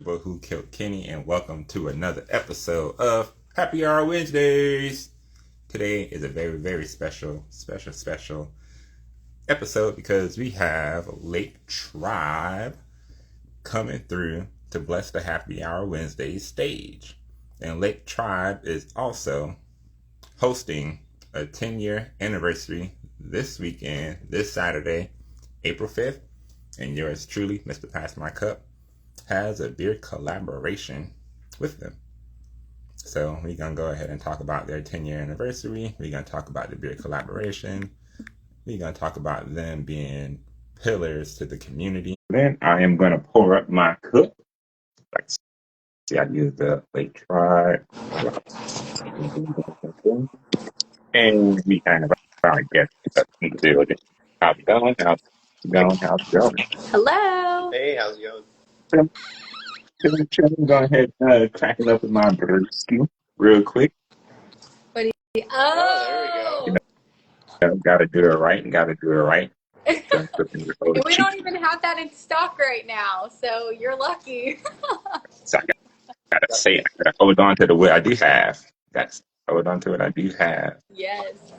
Who Killed Kenny, and welcome to another episode of Happy Hour Wednesdays. Today is a very, very special episode because we have Lake Tribe coming through to bless the Happy Hour Wednesdays stage. And Lake Tribe is also hosting a 10-year anniversary this weekend, this Saturday, April 5th. And yours truly, Mr. Pass My Cup, has a beer collaboration with them. So we're going to go ahead and talk about their 10-year anniversary. We're going to talk about the beer collaboration. We're going to talk about them being pillars to the community. Then I am going to pour up my cup. Like, see, I use the Lake Tribe. And we kind of our guest in the building. How's it going? How's it going? How's it going? Hello. Hey, how's it going? Chilling. Go ahead, cracking up with my brewski real quick. What do you? Oh, there we go. Gotta do it right. We don't even have that in stock right now, so you're lucky. So I gotta say, I gotta hold on to what I do have. Hold on to what I do have. Yes.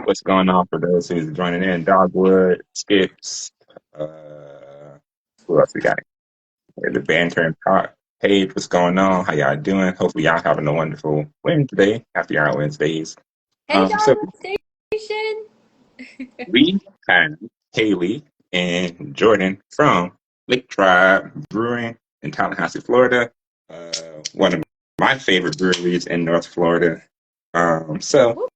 What's going on for those who's joining in? Dogwood, Skips, who else we got? The banter and talk. Hey, what's going on? How y'all doing? Hopefully y'all having a wonderful Wednesday. Happy Hour Wednesdays. Hey, So Station. we have Haley and Jordan from Lake Tribe Brewing in Tallahassee, Florida. One of my favorite breweries in North Florida. So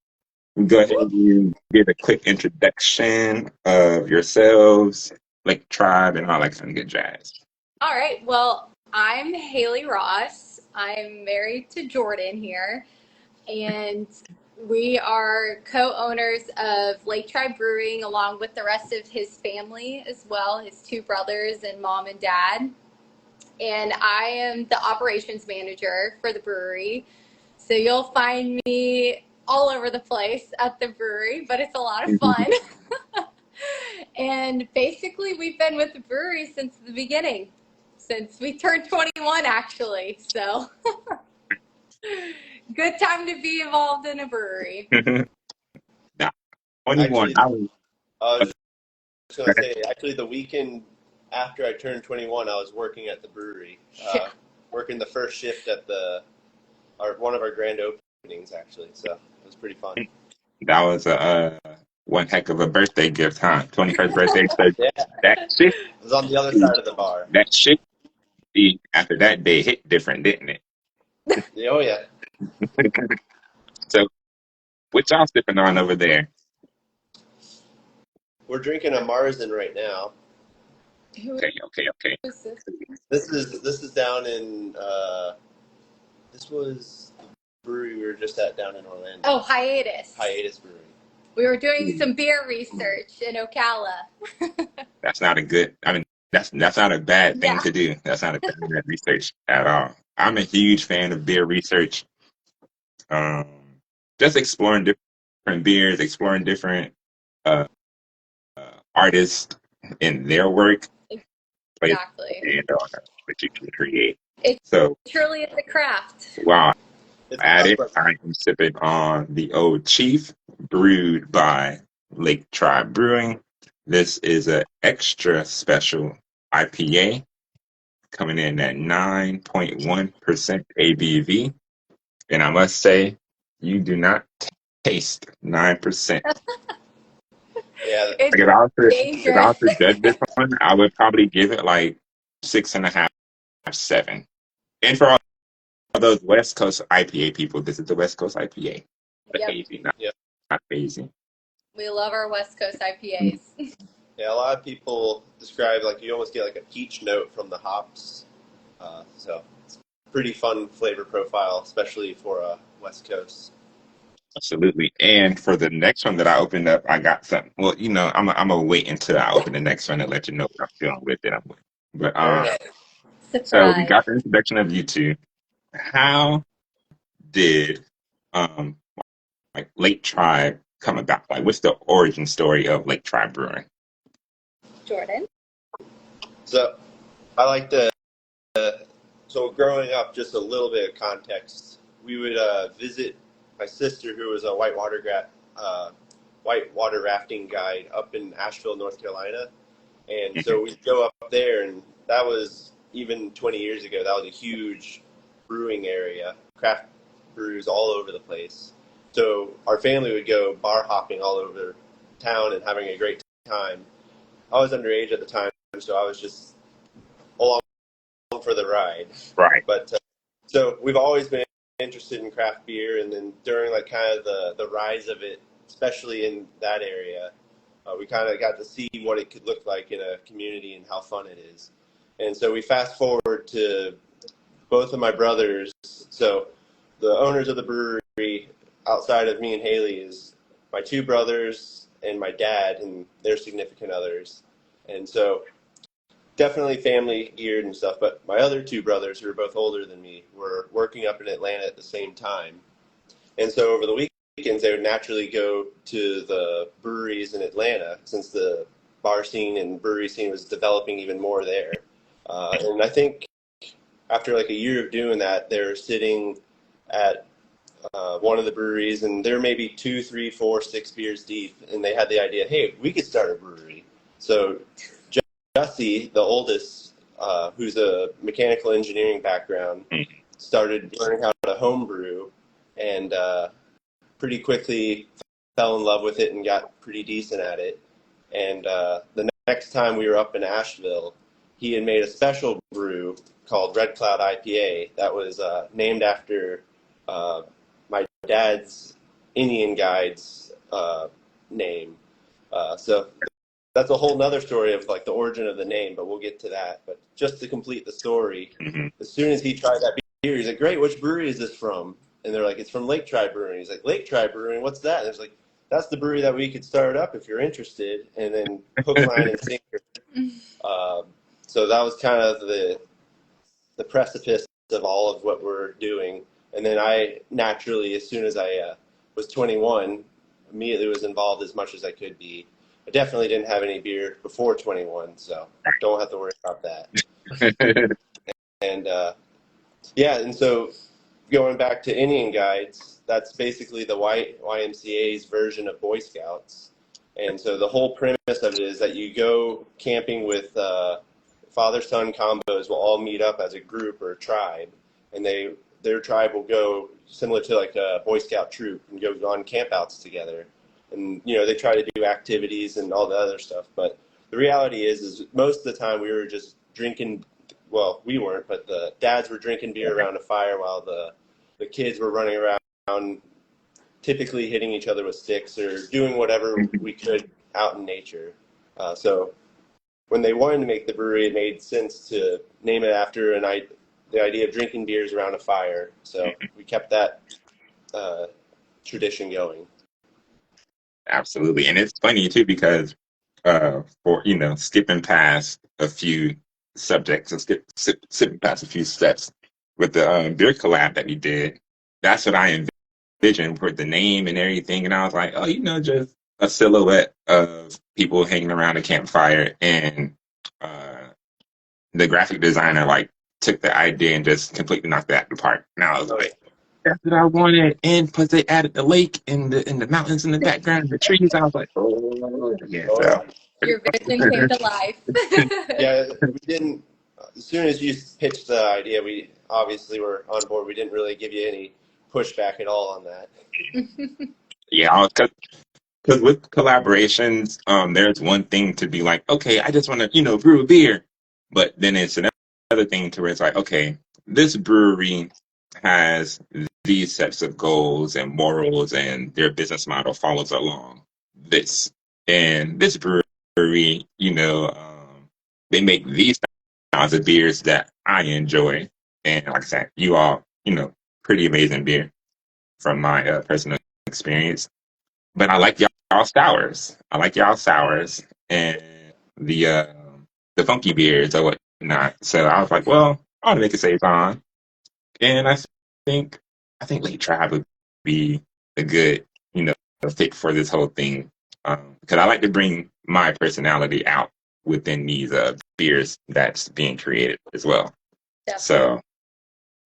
go ahead and give a quick introduction of yourselves, Lake Tribe, and all that kind of good jazz. All right. Well, I'm Haley Ross. I'm married to Jordan here, and we are co-owners of Lake Tribe Brewing along with the rest of his family as well, his two brothers and mom and dad. And I am the operations manager for the brewery. So you'll find me all over the place at the brewery, but it's a lot of fun. And basically, we've been with the brewery since the beginning, since we turned 21, actually. So good time to be involved in a brewery. Now, 21, actually, I was just going to say, actually, the weekend after I turned 21, I was working at the brewery, working the first shift at one of our grand openings, actually. So it was pretty fun. That was one heck of a birthday gift, huh? 21st birthday. So yeah. That shit. It was on the other side of the bar. That shit, after that day, hit different, didn't it? Oh, yeah. So, what y'all sipping on over there? We're drinking a Marzen right now. Okay. This is down in this was the brewery we were just at down in Orlando. Oh, Hiatus Brewery. We were doing some beer research in Ocala. That's not a good. I mean, that's not a bad thing to do. That's not a bad research at all. I'm a huge fan of beer research. Just exploring different beers, exploring different artists in their work. Exactly. And what you can create. It's truly a craft. Wow. At it, I am sipping on the Old Chief, brewed by Lake Tribe Brewing. This is an extra special IPA coming in at 9.1% ABV. And I must say, you do not taste 9%. Yeah, if I was to judge this one, I would probably give it like 6.5, 7. And for all those West Coast IPA people, this is the West Coast IPA. Hazy, not hazy. We love our West Coast IPAs. Yeah, a lot of people describe like you almost get like a peach note from the hops. So it's a pretty fun flavor profile, especially for West Coast. Absolutely. And for the next one that I opened up, I got something. Well, I'm gonna wait until I open the next one and let you know what I'm feeling with it. But so we got the introduction of you two. How did like Lake Tribe come about? Like, what's the origin story of Lake Tribe Brewing? Jordan. So I like to So growing up, just a little bit of context, we would visit my sister, who was a whitewater rafting guide up in Asheville, North Carolina. And so we'd go up there, and that was even 20 years ago. That was a huge brewing area, craft brews all over the place. So our family would go bar hopping all over town and having a great time. I was underage at the time, so I was just along for the ride. Right. But so we've always been interested in craft beer, and then during like kind of the rise of it, especially in that area, we kind of got to see what it could look like in a community and how fun it is. And so we fast forward to both of my brothers. So the owners of the brewery, outside of me and Haley, is my two brothers and my dad and their significant others. And so definitely family geared and stuff. But my other two brothers, who are both older than me, were working up in Atlanta at the same time. And so over the weekends, they would naturally go to the breweries in Atlanta, since the bar scene and brewery scene was developing even more there. And I think after like a year of doing that, they're sitting at one of the breweries, and they're maybe 2, 3, 4, 6 beers deep, and they had the idea, hey, we could start a brewery. So Jesse, the oldest, who's a mechanical engineering background, started learning how to homebrew, and pretty quickly fell in love with it and got pretty decent at it. And the next time we were up in Asheville, he had made a special brew called Red Cloud IPA that was named after my dad's Indian guide's name. So that's a whole nother story of like the origin of the name, but we'll get to that. But just to complete the story, as soon as he tried that beer, he's like, great, which brewery is this from? And they're like, it's from Lake Tribe Brewing. He's like, Lake Tribe Brewing, what's that? And it's like, that's the brewery that we could start up if you're interested. And then hook, line, and sinker. So that was kind of the precipice of all of what we're doing. And then I naturally, as soon as I was 21, immediately was involved as much as I could be. I definitely didn't have any beer before 21, so don't have to worry about that. And yeah, and so going back to Indian Guides, that's basically the YMCA's version of Boy Scouts. And so the whole premise of it is that you go camping with father-son combos will all meet up as a group or a tribe, and their tribe will go similar to like a Boy Scout troop and go on campouts together. And, you know, they try to do activities and all the other stuff. But the reality is most of the time we were just drinking. Well, we weren't, but the dads were drinking beer around a fire while the kids were running around, typically hitting each other with sticks or doing whatever we could out in nature. So when they wanted to make the brewery, it made sense to name it after the idea of drinking beers around a fire. So we kept that tradition going. Absolutely. And it's funny too because for skipping past a few subjects and skipping past a few steps with the beer collab that we did, that's what I envisioned for the name and everything. And I was like, oh, just a silhouette of people hanging around a campfire, and the graphic designer like took the idea and just completely knocked that apart. And I was like, that's what I wanted. And plus they added the lake and the mountains in the background and the trees. I was like, oh yeah. So. Your vision came to life. Yeah, we didn't. As soon as you pitched the idea, we obviously were on board. We didn't really give you any pushback at all on that. Yeah, because with collaborations, there's one thing to be like, okay, I just want to, brew a beer. But then it's another thing to where it's like, okay, this brewery has these sets of goals and morals, and their business model follows along this. And this brewery, they make these styles of beers that I enjoy. And like I said, you all, pretty amazing beer from my personal experience. But I like y'all sours. And the funky beers or whatnot. So I was like, well, I want to make a save on. And I think Lake Tribe would be a good, fit for this whole thing. Because I like to bring my personality out within these beers that's being created as well. Definitely. So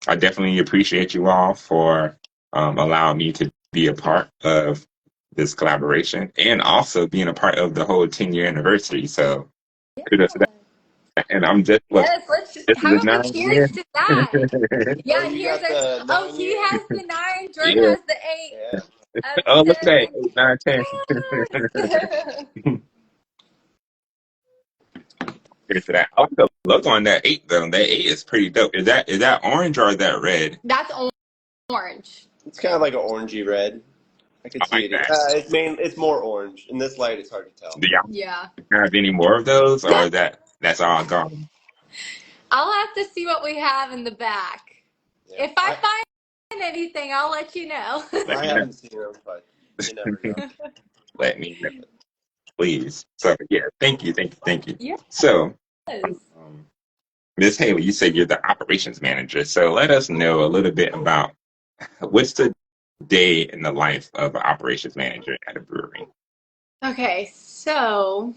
I definitely appreciate you all for allowing me to be a part of this collaboration and also being a part of the whole 10-year anniversary. So kudos to Yeah. that. And I'm just, look, Yes, let's this is a have a 9 cheers year. to that. Oh, Yeah, and you here's got our. the Oh, 9 he year? has the 9. Jordan Yeah. has the 8. Yeah. That's Oh, look at that. 10. 8, 9, 10. Yes. Here's to that. I like the look on that 8 though. That 8 is pretty dope. Is that orange or is that red? That's orange. It's kind of like an orangey red. I could I see like it. that. It's more orange. In this light, it's hard to tell. Do y'all Yeah. have any more of those or that's all gone? I'll have to see what we have in the back. Yeah. If I find anything, I'll let you know. Let I me know. haven't seen them, but you never know. Let me know, please. So yeah, thank you. Yes. So Ms. Haley, you said you're the operations manager. So let us know a little bit about what's the day in the life of an operations manager at a brewery. Okay, so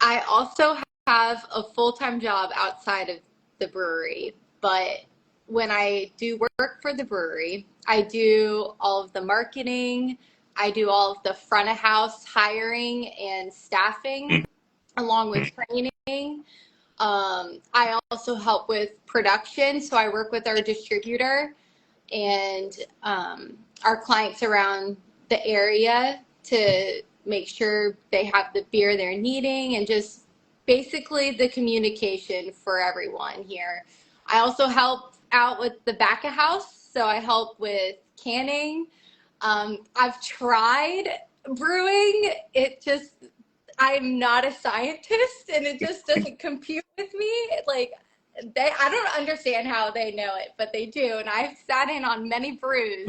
I also have a full-time job outside of the brewery, but when I do work for the brewery, I do all of the marketing, I do all of the front of house hiring and staffing, Mm, along with mm, training. I also help with production, so I work with our distributor and our clients around the area to make sure they have the beer they're needing and just basically the communication for everyone here. I also help out with the back of house, so I help with canning. I've tried brewing. It just, I'm not a scientist and it just doesn't compute with me. Like, I don't understand how they know it, but they do. And I've sat in on many brews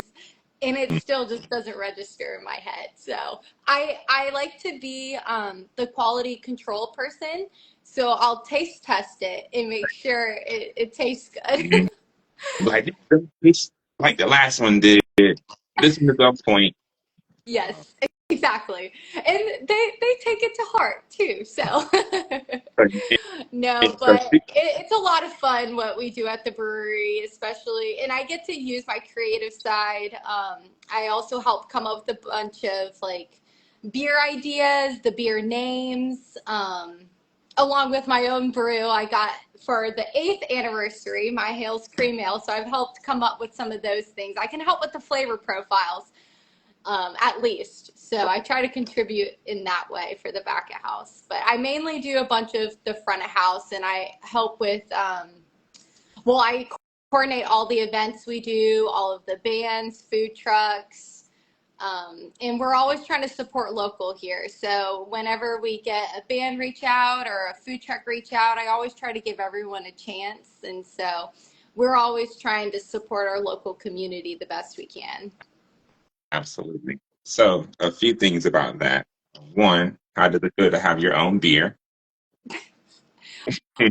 and it mm. still just doesn't register in my head. So I like to be the quality control person. So I'll taste test it and make sure it tastes good. Mhm. Like this, like the last one did. This is the point. Yes, exactly. And they take it to heart too. So no, but it's a lot of fun what we do at the brewery, especially, and I get to use my creative side. I also help come up with a bunch of like beer ideas, the beer names, along with my own brew. I got for the 8th anniversary, my Hales Cream Ale. So I've helped come up with some of those things. I can help with the flavor profiles, at least. So I try to contribute in that way for the back of house. But I mainly do a bunch of the front of house, and I help with, well, I coordinate all the events we do, all of the bands, food trucks, and we're always trying to support local here. So whenever we get a band reach out or a food truck reach out, I always try to give everyone a chance. And so we're always trying to support our local community the best we can. Absolutely. So a few things about that. One, how does it feel to have your own beer?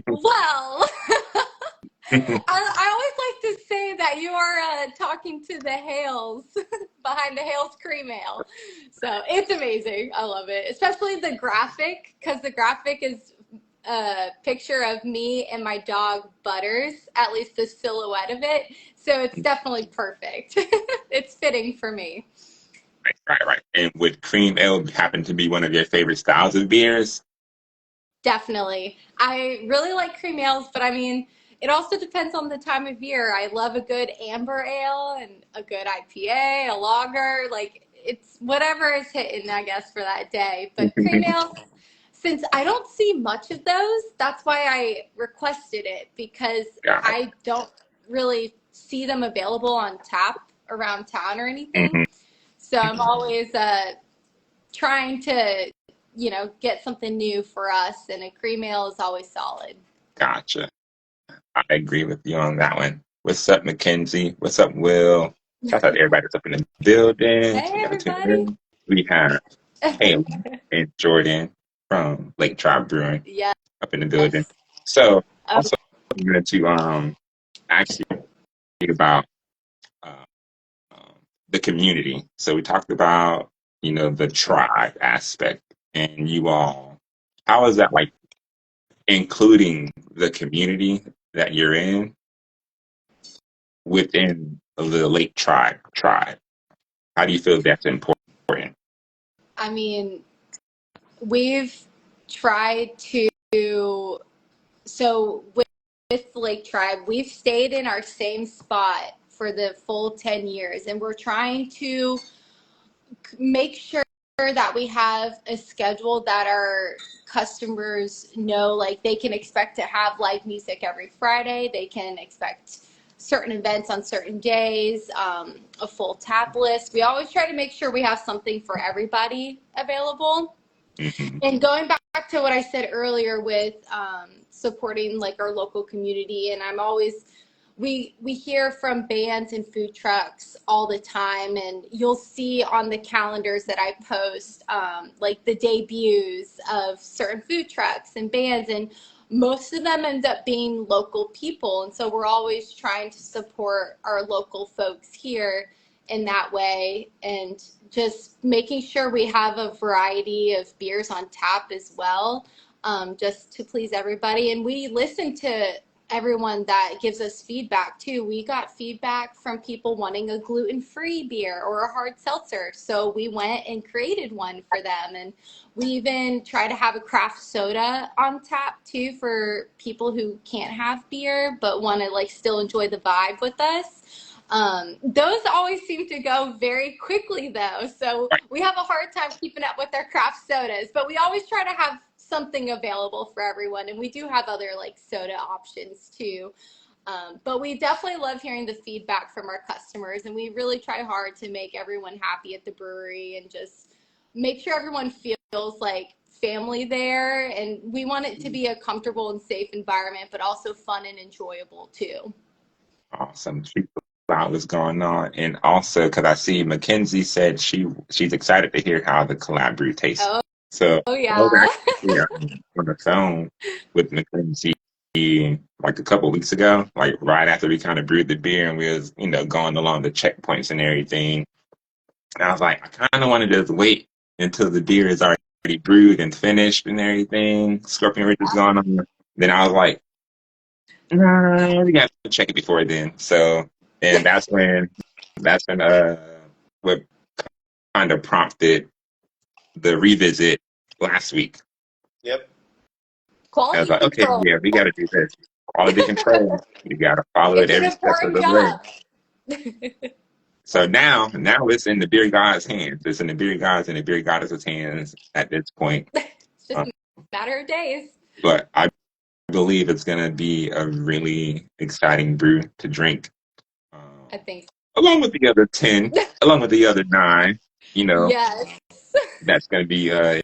Well, I always like to say that you are talking to the Hales behind the Hales Cream Ale. So it's amazing. I love it, especially the graphic, because the graphic is a picture of me and my dog Butters, at least the silhouette of it. So it's definitely perfect. It's fitting for me. Right. And would cream ale happen to be one of your favorite styles of beers? Definitely. I really like cream ales, but I mean, it also depends on the time of year. I love a good amber ale and a good IPA, a lager. Like, it's whatever is hitting, I guess, for that day. But cream ales, since I don't see much of those, that's why I requested it, because Got it. I don't really see them available on tap around town or anything. Mhm. So I'm always trying to, get something new for us, and a cream ale is always solid. Gotcha. I agree with you on that one. What's up, Mackenzie? What's up, Will? Shout out to everybody that's up in the building. Hey, We got to tune everybody. in. We have Haley and Jordan from Lake Tribe Brewing Yes. up in the building. So Oh, also I'm going to ask you about uh, um, the community. So we talked about, the tribe aspect and you all, how is that like including the community that you're in within the Lake tribe? How do you feel that's important? I mean, we've tried to, so with Lake Tribe, we've stayed in our same spot for the full 10 years, and we're trying to make sure that we have a schedule that our customers know, like they can expect to have live music every Friday. They can expect certain events on certain days, a full tap list. We always try to make sure we have something for everybody available. Mm-hmm. And going back to what I said earlier with supporting like our local community, and I'm always we hear from bands and food trucks all the time, and you'll see on the calendars that I post like the debuts of certain food trucks and bands, and most of them end up being local people. And so we're always trying to support our local folks here in that way, and just making sure we have a variety of beers on tap as well, just to please everybody. And we listen to everyone that gives us feedback too. We got feedback from people wanting a gluten-free beer or a hard seltzer, so we went and created one for them. And we even try to have a craft soda on tap too for people who can't have beer but want to like still enjoy the vibe with us. Those always seem to go very quickly though, so we have a hard time keeping up with our craft sodas, but we always try to have something available for everyone, and we do have other like soda options too. But we definitely love hearing the feedback from our customers, and we really try hard to make everyone happy at the brewery and just make sure everyone feels like family there. And we want it to be a comfortable and safe environment, but also fun and enjoyable too. Awesome. What's going on, and also because I see Mackenzie said she's excited to hear how the collab brew tastes. Oh, So oh I was yeah. actually on the phone with Mackenzie like a couple weeks ago, like right after we kind of brewed the beer and we was going along the checkpoints and everything. And I was like, I kind of want to just wait until the beer is already brewed and finished and everything. Scorpion Ridge is going on. Then I was like, nah, we got to check it before then. So, and that's when what kind of prompted the revisit last week. Yep. I was Quality like, okay, control. yeah, we got to do this. Quality control. You got to follow it It's an every step of important the way. job. So now it's in the beer god's hands. It's in the beer god's and the beer goddess's hands at this point. It's just a matter of days. But I believe it's going to be a really exciting brew to drink. I think Along with the other 10, so. along with the other 9, Yes. that's going to be a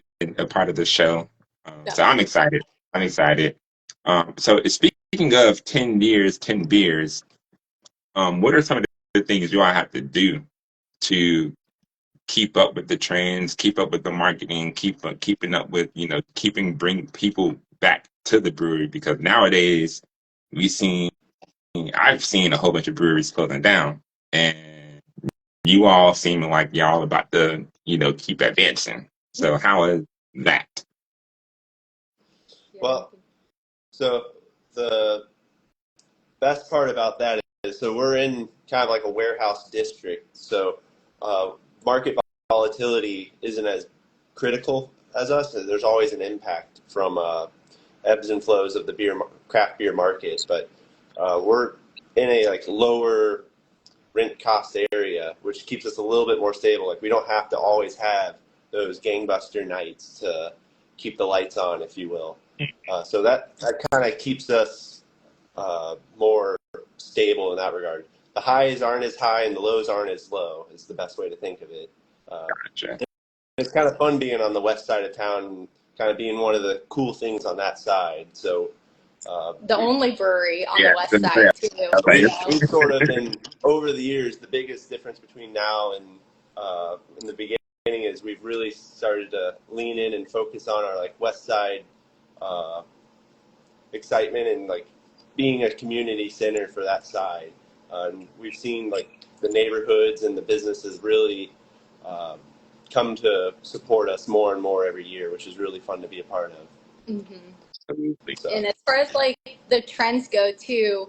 part of the show. So I'm Definitely. excited. I'm excited. So speaking of 10 years, 10 beers, what are some of the things you all have to do to keep up with the trends, keep up with the marketing, keeping up with, bring people back to the brewery? Because nowadays I've seen a whole bunch of breweries closing down, and you all seem like y'all about to, keep advancing. So how is that? Well, so the best part about that is, so we're in kind of like a warehouse district. So market volatility isn't as critical as us. There's always an impact from ebbs and flows of the craft beer market, but we're in a like lower rent cost area, which keeps us a little bit more stable. Like we don't have to always have those gangbuster nights to keep the lights on, if you will. So that kind of keeps us more stable in that regard. The highs aren't as high and the lows aren't as low is the best way to think of it. Gotcha. It's kind of fun being on the west side of town and kind of being one of the cool things on that side. So The only brewery on Yeah, the west side too. we've sort of been, over the years, the biggest difference between now and in the beginning is we've really started to lean in and focus on our like west side excitement and like being a community center for that side. And we've seen like the neighborhoods and the businesses really come to support us more and more every year, which is really fun to be a part of. Mm-hmm. Absolutely. So. And as far as like the trends go too,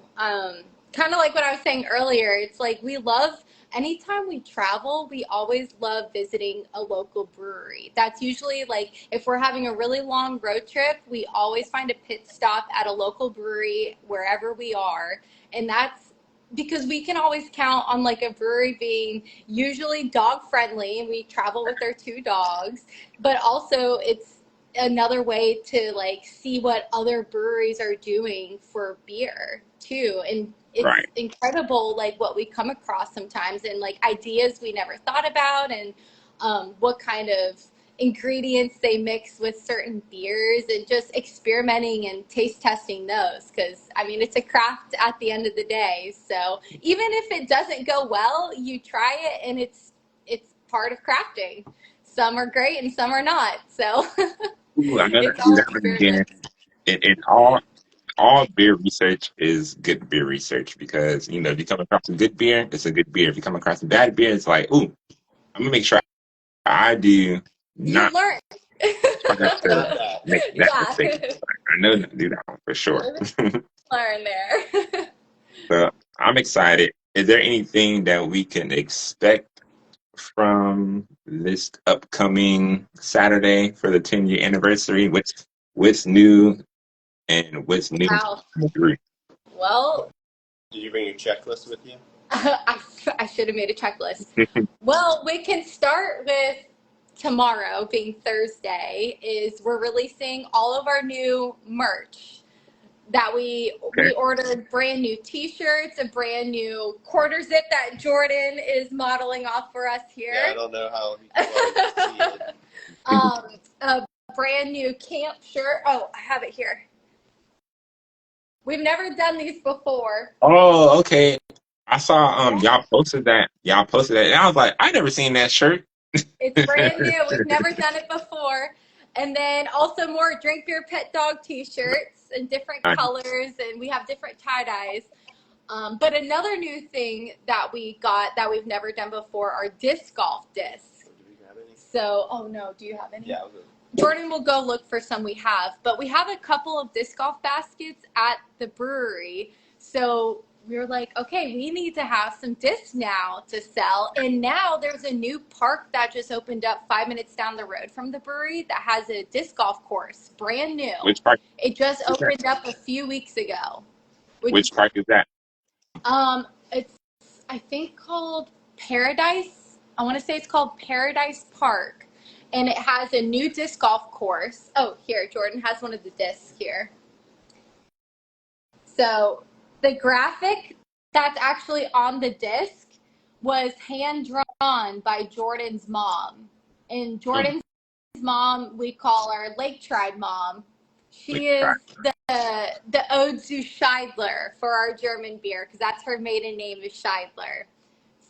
kind of like what I was saying earlier. It's like we love, anytime we travel, we always love visiting a local brewery. That's usually like if we're having a really long road trip, we always find a pit stop at a local brewery wherever we are. And that's because we can always count on like a brewery being usually dog friendly, and we travel with our two dogs, but also it's another way to like see what other breweries are doing for beer too. And it's Right. incredible like what we come across sometimes, and like ideas we never thought about, and what kind of ingredients they mix with certain beers, and just experimenting and taste testing those, because I mean it's a craft at the end of the day. So even if it doesn't go well, you try it, and it's part of crafting. Some are great and some are not, so Ooh, I gotta it's do all that one again. experiments. It all beer research is good beer research because if you come across some good beer, it's a good beer. If you come across some bad beer, it's like, ooh, I'm gonna make sure I do You not learn. try not to Not that. make that Yeah. mistake. I know not to do that one for sure. Learn there. So I'm excited. Is there anything that we can expect from this upcoming Saturday for the 10-year anniversary? What's new and what's new Wow. through? Well, Did you bring your checklist with you? I should have made a checklist. Well, we can start with tomorrow being Thursday. Is we're releasing all of our new merch that we Okay. ordered, brand new t-shirts, a brand new quarter zip that Jordan is modeling off for us Yeah, I here. don't know how people can see it. A brand new camp shirt. Oh, I have it here. We've never done these before. Oh, okay. I saw Yeah, y'all posted that. Y'all posted that. And I was like, I never seen that shirt. it's brand new. We've never done it before. And then also more drink beer pet dog t-shirts in different colors, and we have different tie-dyes. But another new thing that we got that we've never done before are disc golf discs. Do we have any? So, oh no, do you have any? Yeah, I'll go. Jordan will go look for some we have, but we have a couple of disc golf baskets at the brewery. So we were like, okay, we need to have some discs now to sell. And now there's a new park that just opened up 5 minutes down the road from the brewery that has a disc golf course, brand new. Which park It just is that? opened up a few weeks ago. Would you? Which park is that? It's I think called Paradise. I want to say it's called Paradise Park, and it has a new disc golf course. Oh, here, Jordan has one of the discs here. So the graphic that's actually on the disc was hand drawn by Jordan's mom, and Hmm. Jordan's mom we call her Lake Tribe mom. Which She is park? the Ode zu Scheidler for our German beer, because that's her maiden name is Scheidler.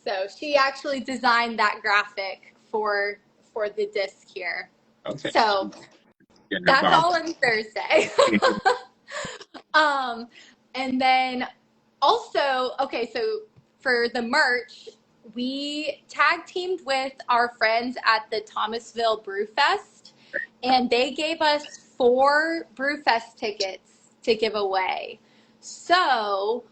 So she actually designed that graphic for the disc here. Okay. So Getting that's involved. all on Thursday. um, and then also, okay, so for the merch, we tag teamed with our friends at the Thomasville Brew Fest, and they gave us 4 Brewfest tickets to give away. So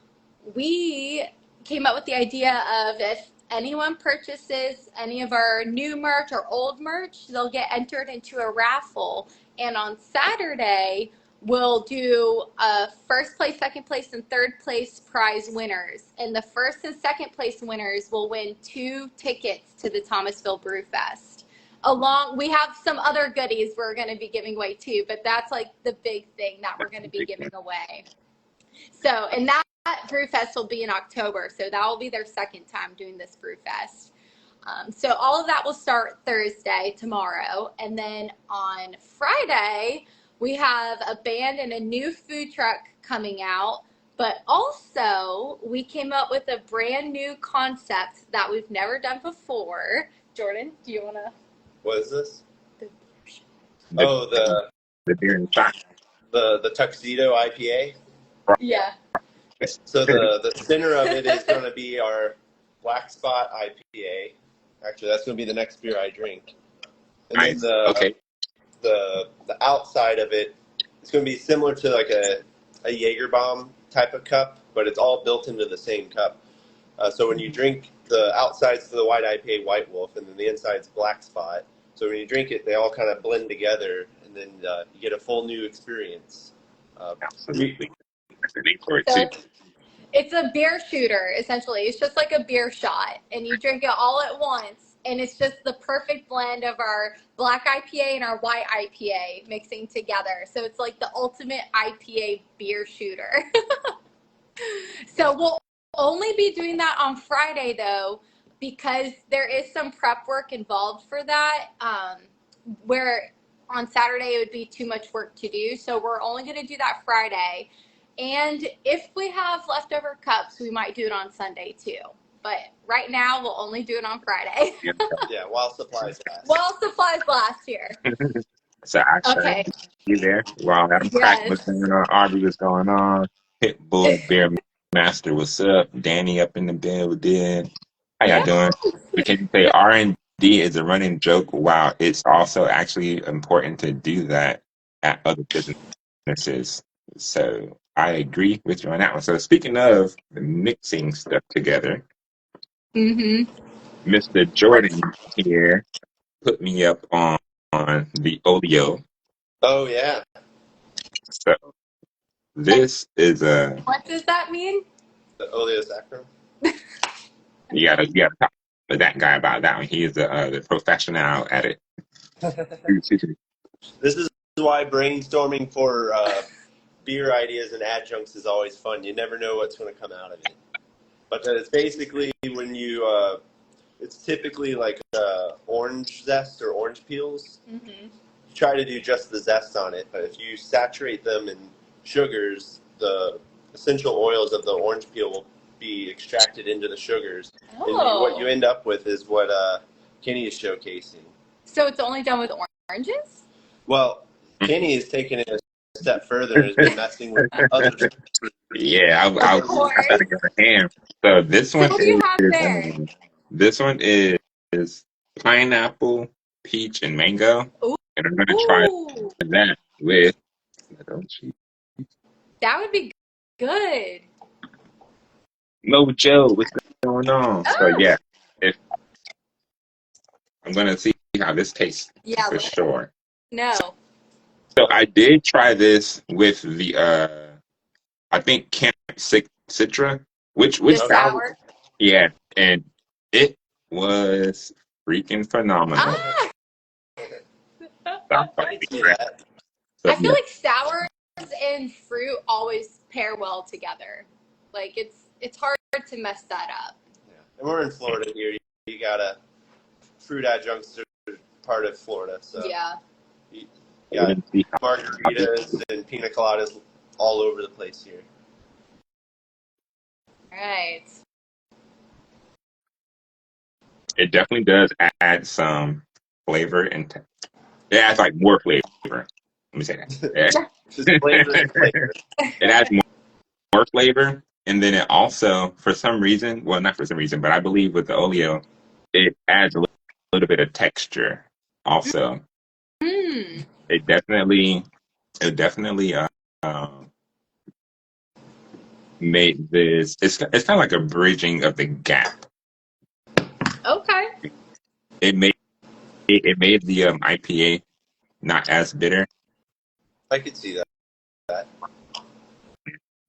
we came up with the idea of if anyone purchases any of our new merch or old merch, they'll get entered into a raffle. And on Saturday, we'll do first place, second place, and third place prize winners. And the first and second place winners will win 2 tickets to the Thomasville Brew Fest. We have some other goodies we're going to be giving away too, but that's like the big thing that we're going to be giving away. So, and that Brew Fest will be in October, so that will be their second time doing this Brew Fest. So all of that will start Thursday, tomorrow, and then on Friday we have a band and a new food truck coming out. But also, we came up with a brand new concept that we've never done before. Jordan, do you want to? What is this? The Oh, the beer and shot. the tuxedo IPA. Yeah. So the center of it is going to be our Black Spot IPA. Actually, that's going to be the next beer I drink. And Nice. then Okay. the outside of it is going to be similar to like a Jaeger bomb type of cup. but it's all built into the same cup. So when you drink, the outside's the white IPA White Wolf, and then the inside's Black Spot. So when you drink it, they all kind of blend together, and then you get a full new experience. Absolutely. So it's a beer shooter, essentially. It's just like a beer shot, and you drink it all at once, and it's just the perfect blend of our black IPA and our white IPA mixing together. So it's like the ultimate IPA beer shooter. So we'll only be doing that on Friday, though, because there is some prep work involved for that, where on Saturday it would be too much work to do. So we're only going to do that Friday. And if we have leftover cups, we might do it on Sunday too. But right now, we'll only do it on Friday. Yeah, while supplies last. While supplies last here. So actually, Okay. you there while Adam Crack was going on, Arby was going on, Pitbull, Beer Master, what's up? Danny up in the building. How y'all doing? We can say R&D is a running joke. While it's also actually important to do that at other businesses. So I agree with you on that one. So speaking of mixing stuff together, Mr. Jordan here put me up on the Oleo. Oh, yeah. So this is a. What does that mean? The oleosaccharum. You gotta talk to that guy about that one. He is the professional at it. This is why brainstorming for beer ideas and adjuncts is always fun. You never know what's going to come out of it. But it's basically when you, it's typically like orange zest or orange peels. Mm-hmm. You try to do just the zest on it, but if you saturate them in sugars, the essential oils of the orange peel will be extracted into the sugars. Oh. And what you end up with is what Kenny is showcasing. So it's only done with oranges? Well, Kenny has taken it a step further and has been messing with other. Yeah, I gotta give a hand. So this one What do you have there? This one is pineapple, peach, and mango. Ooh. And I'm gonna try that with. That would be good. Mojo, what's going on? Oh. So yeah, I'm gonna see how this tastes for sure. No. So I did try this with the I think Camp Citra, which sour. Yeah, and it was freaking phenomenal. I feel like sours and fruit always pair well together. Like it's hard to mess that up. Yeah. And we're in Florida here. You got fruit adjuncts are part of Florida, so yeah. You got margaritas and pina coladas all over the place here. Right. It definitely does add some flavor and it adds like more flavor. Let me say that. Just flavor and flavor. It adds more flavor, and then it also, for some reason, well, not for some reason, but I believe with the Oleo, it adds a little bit of texture. Also, it definitely made this. It's kind of like a bridging of the gap. Okay. It made the IPA not as bitter. I could see that.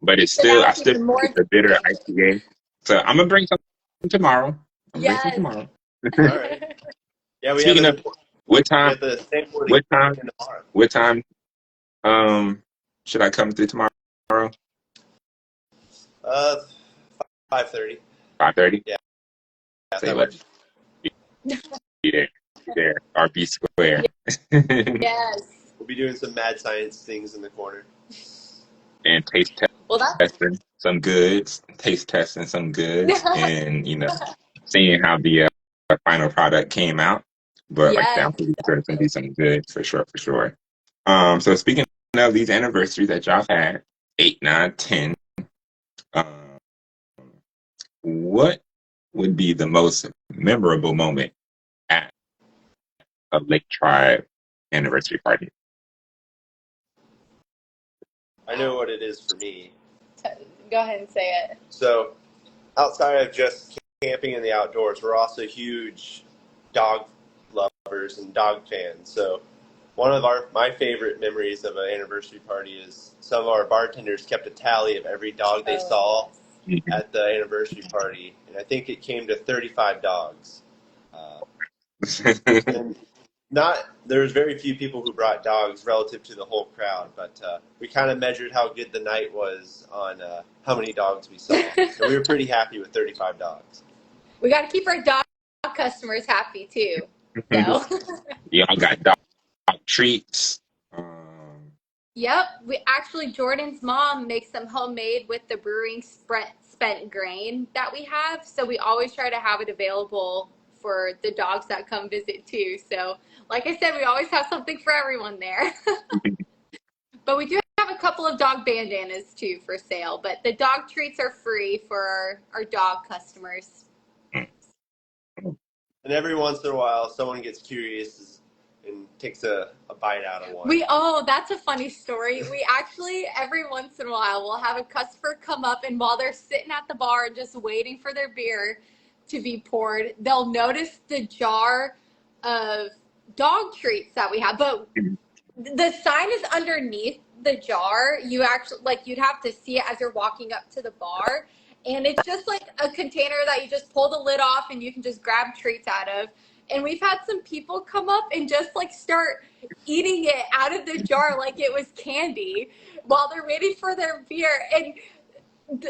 But it's still, it's a bitter IPA. So I'm gonna bring something tomorrow. All right. Yeah, we Speaking of what time should I come through tomorrow? 5:30. 5:30? Yeah. Say what? Be there. RB Square. Yes. We'll be doing some mad science things in the corner. And testing some goods, taste testing some goods, and seeing how the final product came out. But like that, I'm pretty sure it's gonna be some good for sure. So speaking of these anniversaries that y'all had, 8, 9, 10, what would be the most memorable moment at a Lake Tribe anniversary party? I know what it is for me. Go ahead and say it. So, outside of just camping in the outdoors, we're also huge dog lovers and dog fans. So, one of my favorite memories of an anniversary party is some of our bartenders kept a tally of every dog they saw at the anniversary party, and I think it came to 35 dogs. And there was very few people who brought dogs relative to the whole crowd, but we kind of measured how good the night was on how many dogs we saw. So we were pretty happy with 35 dogs. We got to keep our dog customers happy too. So. Y'all got dog treats. Yep, Jordan's mom makes them homemade with the brewing spent grain that we have. So we always try to have it available for the dogs that come visit too. So like I said, we always have something for everyone there. But we do have a couple of dog bandanas too for sale. But the dog treats are free for our dog customers. And every once in a while, someone gets curious and takes a bite out of one. That's a funny story. We actually, every once in a while, we'll have a customer come up, and while they're sitting at the bar just waiting for their beer to be poured, they'll notice the jar of dog treats that we have. But the sign is underneath the jar. You actually, you'd have to see it as you're walking up to the bar. And it's just like a container that you just pull the lid off and you can just grab treats out of. And we've had some people come up and just start eating it out of the jar like it was candy while they're waiting for their beer. And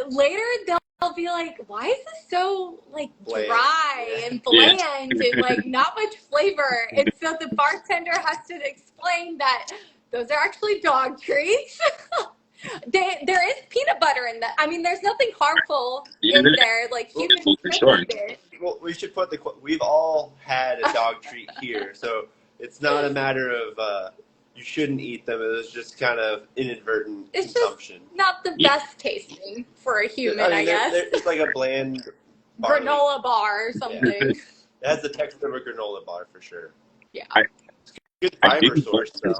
later they'll be like, why is this so dry and bland and not much flavor? And so the bartender has to explain that those are actually dog treats. There is peanut butter in that. I mean, there's nothing harmful in there. Humans make it. Well, we should put we've all had a dog treat here, so it's not a matter of you shouldn't eat them. It was just kind of inadvertent consumption. Just not the best tasting for a human, I guess. It's like a bland granola bar or something. Yeah. It has the texture of a granola bar for sure. Yeah. Good fiber source, though.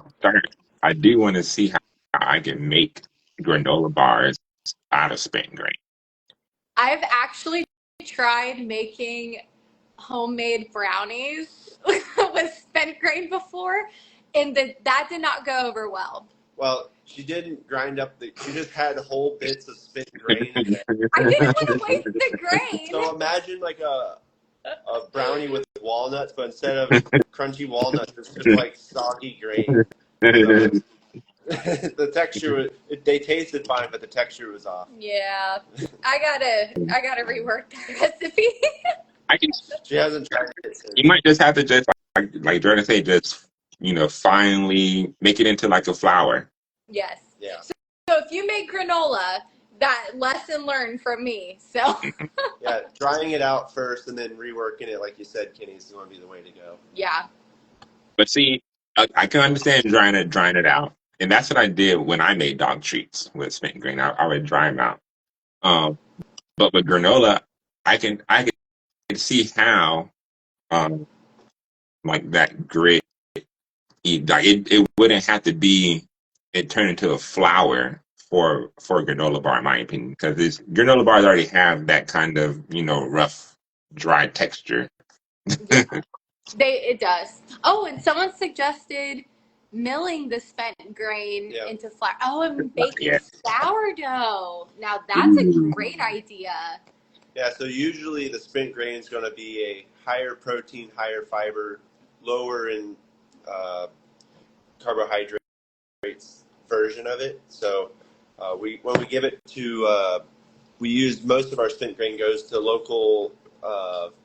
I do want to see how I can make granola bars out of spent grain. I've actually tried making homemade brownies with spent grain before, and that did not go over well. Well, she didn't grind up she just had whole bits of spent grain in there. I didn't want to waste the grain. So imagine a brownie with walnuts, but instead of crunchy walnuts, it's just soggy grain. So, the texture they tasted fine, but the texture was off. Yeah, I gotta rework that recipe. She hasn't tried it since. You might just have to just like Jordan said, just finally make it into a flour. Yes. Yeah. So if you make granola, that lesson learned from me. So. Yeah, drying it out first and then reworking it, like you said, Kenny, is going to be the way to go. Yeah. But see, I can understand drying it out. And that's what I did when I made dog treats with spent grain. I would dry them out. But with granola, I can see how that grit, it wouldn't have to be it turned into a flour for a granola bar, in my opinion, because granola bars already have that kind of rough, dry texture. Yeah, it does. Oh, and someone suggested milling the spent grain into flour. Oh, and baking sourdough. Now that's a great idea. Yeah, so usually the spent grain is going to be a higher protein, higher fiber, lower in carbohydrates version of it. So when we give it to, we use most of our spent grain goes to local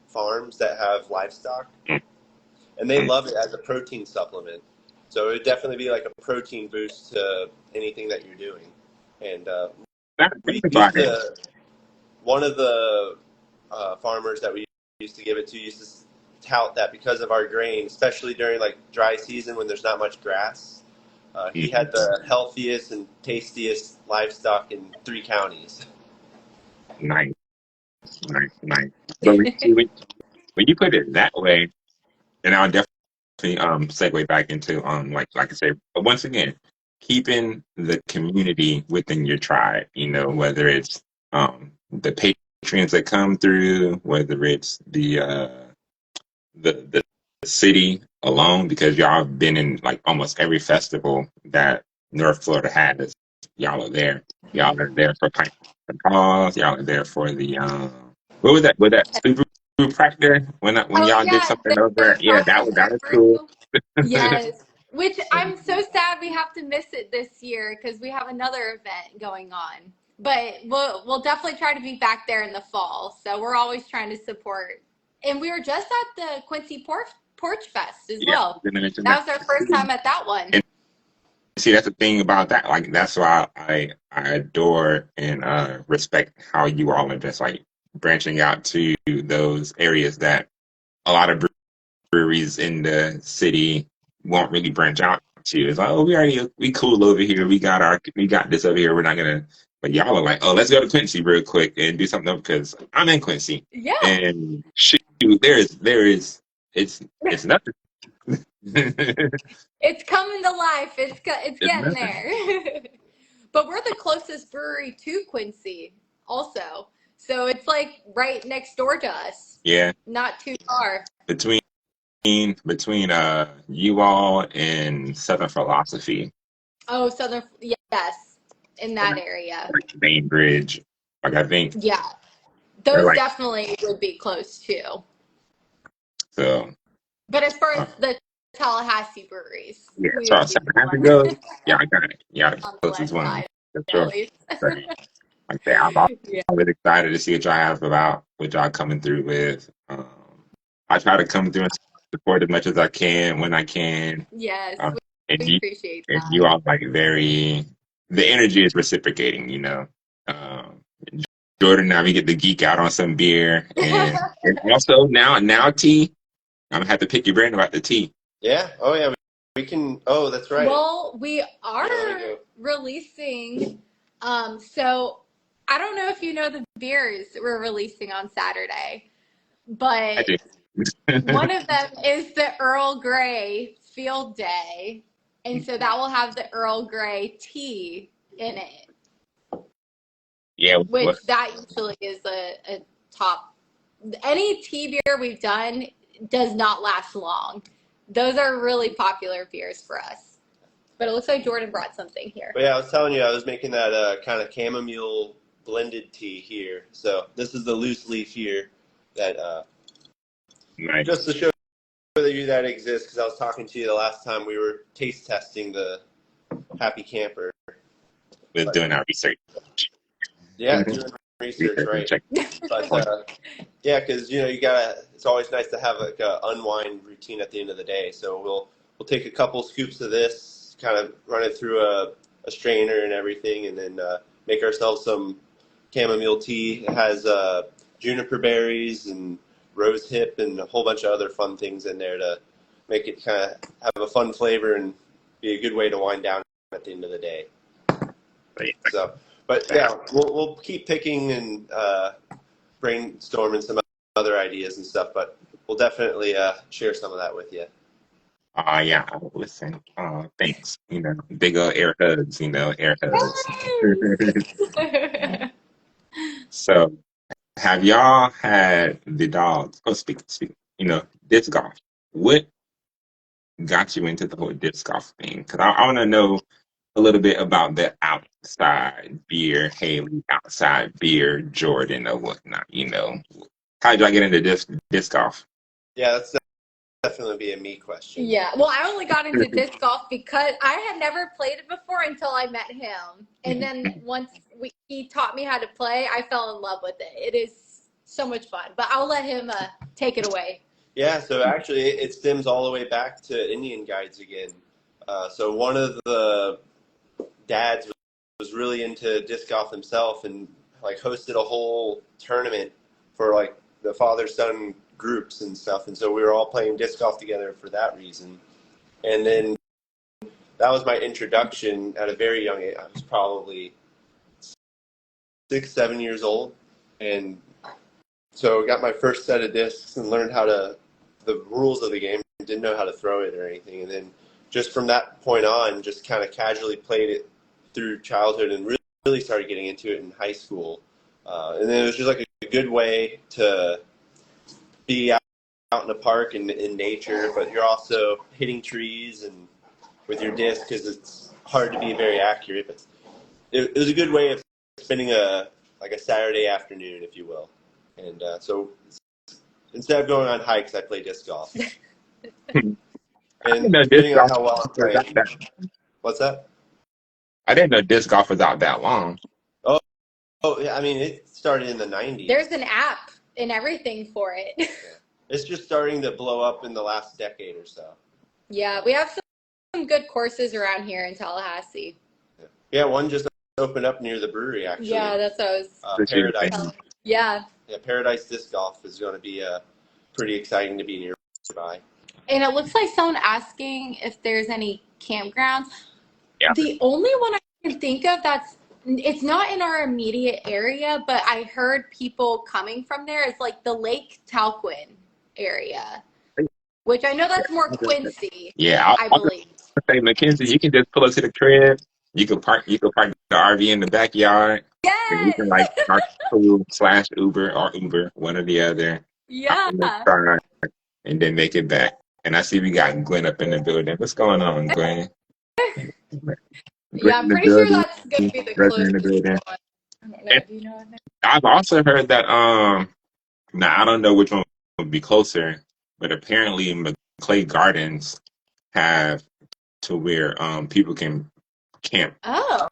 farms that have livestock, and they love it as a protein supplement. So it would definitely be like a protein boost to anything that you're doing. And one of the farmers that we used to give it to used to tout that because of our grain, especially during dry season when there's not much grass, he had the healthiest and tastiest livestock in 3 counties. Nice. But when you put it that way, and I'll definitely segue back into like I said, but once again, keeping the community within your tribe, whether it's the patrons that come through, whether it's the city alone, because y'all have been in like almost every festival that North Florida has. Y'all are there. Y'all are there for Pint and Calls. Y'all are there for the what was that? Was that Subaru Practor when Oh y'all did yeah, something over? the Yeah, Proctor that was cool. Brew. Yes. Which I'm so sad we have to miss it this year because we have another event going on. But we'll definitely try to be back there in the fall. So we're always trying to support. And we were just at the Quincy Porch Fest as Yeah, I well. was gonna mention That that. was our first time at that one. And see, that's the thing about that. Like, that's why I adore and respect how you all are just like branching out to those areas that a lot of breweries in the city won't really branch out to. It's like, oh, we cool over here. We got this over here. We're not gonna. But y'all are like, oh, let's go to Quincy real quick and do something because I'm in Quincy Yeah. and shoot, it's nothing. It's coming to life. It's It's getting nothing. there. But we're the closest brewery to Quincy also. So it's like right next door to us. Yeah, Not too far. between between you all and Southern Philosophy, Oh, Southern, yes, in that area. like Bainbridge, like I think Yeah, they're those like definitely would be close too. so. But as far as Uh, the Tallahassee breweries, yeah, we so would as be far as the it one goes, yeah, I got it. Yeah, the on the closest west one side, for at sure. least. So, like I say, I'm Yeah. always excited to see what y'all have about what y'all coming through with. I try to come through and support as much as I can when I can. Yes, Um, and we you appreciate and that. you all like very the energy is reciprocating, you know. Um, Jordan and I we get the geek out on some beer and also now tea. I'm gonna have to pick your brain about the tea. Yeah. Oh yeah. We can. Oh, that's right. Well, we are Yeah. Let me go. releasing. So I don't know if you know the beers we're releasing on Saturday, I but do. one of them is the Earl Grey Field Day. And so that will have the Earl Grey tea in it, Yeah, what which that usually is a top. Any tea beer we've done does not last long. Those are really popular beers for us. But it looks like Jordan brought something here. But yeah, I was telling you, I was making that kind of chamomile blended tea here. So this is the loose leaf here that nice. just to show you that exists. Because I was talking to you the last time we were taste testing the Happy Camper. Was But doing our research. yeah, doing research, Research and right? check But point. yeah, because you gotta. It's always nice to have like a unwind routine at the end of the day. So we'll take a couple scoops of this, kind of run it through a strainer and everything, and then make ourselves some chamomile tea. It has juniper berries and rose hip and a whole bunch of other fun things in there to make it kind of have a fun flavor and be a good way to wind down at the end of the day. But So, but yeah, we'll keep picking and brainstorming some other ideas and stuff. But we'll definitely share some of that with you. yeah, listen. Thanks. You know, big old air hugs. You know, air hugs. Yes. So, have y'all had the dogs? Oh, speak. You know, disc golf. What got you into the whole disc golf thing? Because I want to know a little bit about the outside beer, Haley, outside beer, Jordan, or whatnot. You know, how did I get into disc golf? Yeah, that's definitely be a me question. Yeah. Well, I only got into disc golf because I had never played it before until I met him. And then once he taught me how to play, I fell in love with it. It is so much fun. But I'll let him take it away. Yeah, so actually it stems all the way back to Indian guides again. So one of the dads was really into disc golf himself and like hosted a whole tournament for like the father son groups and stuff. And so we were all playing disc golf together for that reason. And then that was my introduction at a very young age. I was probably 6, 7 years old, and so got my first set of discs and learned how to the rules of the game. Didn't know how to throw it or anything, and then just from that point on, just kind of casually played it through childhood and really started getting into it in high school. And then it was just like a good way to be out in the park and in nature, but you're also hitting trees and with your disc because it's hard to be very accurate. But it was a good way of spending a Saturday afternoon, if you will. And so instead of going on hikes, I play disc golf. I didn't And know disc depending on golf how well I'm was out playing, that. what's that? I didn't know disc golf was out that long. Oh, yeah, I mean, it started in the 90s. There's an app and everything for it. Yeah. It's just starting to blow up in the last decade or so. Yeah, we have some good courses around here in Tallahassee. Yeah, one just opened up near the brewery, actually. Yeah, that's what I was. Paradise. Yeah. Yeah, Paradise Disc Golf is going to be pretty exciting to be nearby. And it looks like someone asking if there's any campgrounds. Yeah. The only one I can think of it's not in our immediate area, but I heard people coming from there. It's like the Lake Talquin area, which I know that's more Quincy. Yeah, I believe. Say, Mackenzie, you can just pull up to the crib. You can park the RV in the backyard. And you Yes. can like park pool / Uber, one or the other. Yeah. And then make it back. And I see we got Gwen up in the building. What's going on, Gwen? Yeah, I'm pretty sure that's going to be the closest one. I don't know. Do you know anything? I've also heard that now I don't know which one would be closer, but apparently McClay Gardens have to where people can camp out.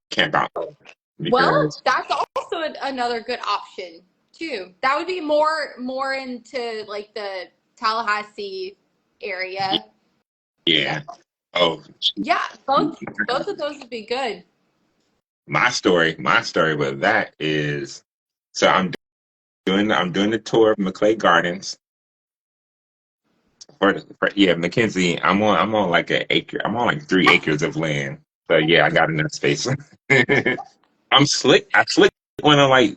Well, that's also another good option too. That would be more into like the Tallahassee area. Yeah. Oh. Yeah, both of those would be good. My story with that is, so I'm doing the tour of McClay Gardens. Mackenzie, I'm on like an acre. I'm on like 3 acres of land. So yeah, I got enough space. I'm slick. I want to like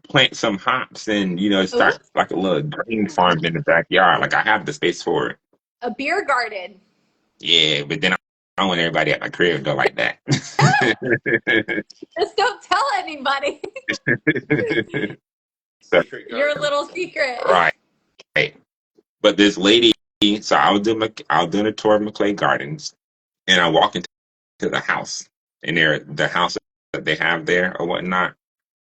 plant some hops and start like a little green farm in the backyard. Like I have the space for it. A beer garden. Yeah, but then I don't want everybody at my crib though like that. Just don't tell anybody. Your little secret. Right. But this lady, so I'll do a tour of McClay Gardens, and I walk into the house, and the house that they have there or whatnot.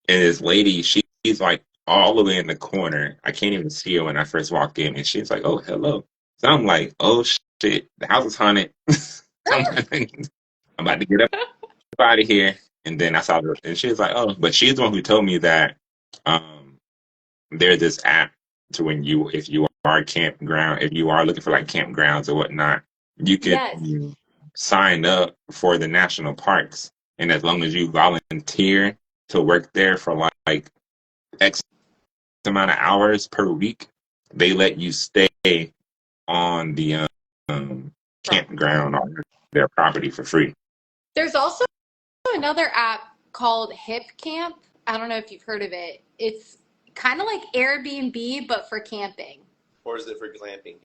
And this lady, she's like all the way in the corner. I can't even see her when I first walk in, and she's like, "Oh, hello." So I'm like, "Oh shit, the house is haunted." I'm about to get up out of here. And then I saw her, and she was like, "Oh," but she's the one who told me that there's this app to if you are looking for like campgrounds or whatnot, you can sign up for the national parks, and as long as you volunteer to work there for like X amount of hours per week, they let you stay on the campground on their property for free. There's also another app called Hip Camp. I don't know if you've heard of it. It's kind of like Airbnb, but for camping. Or is it for glamping?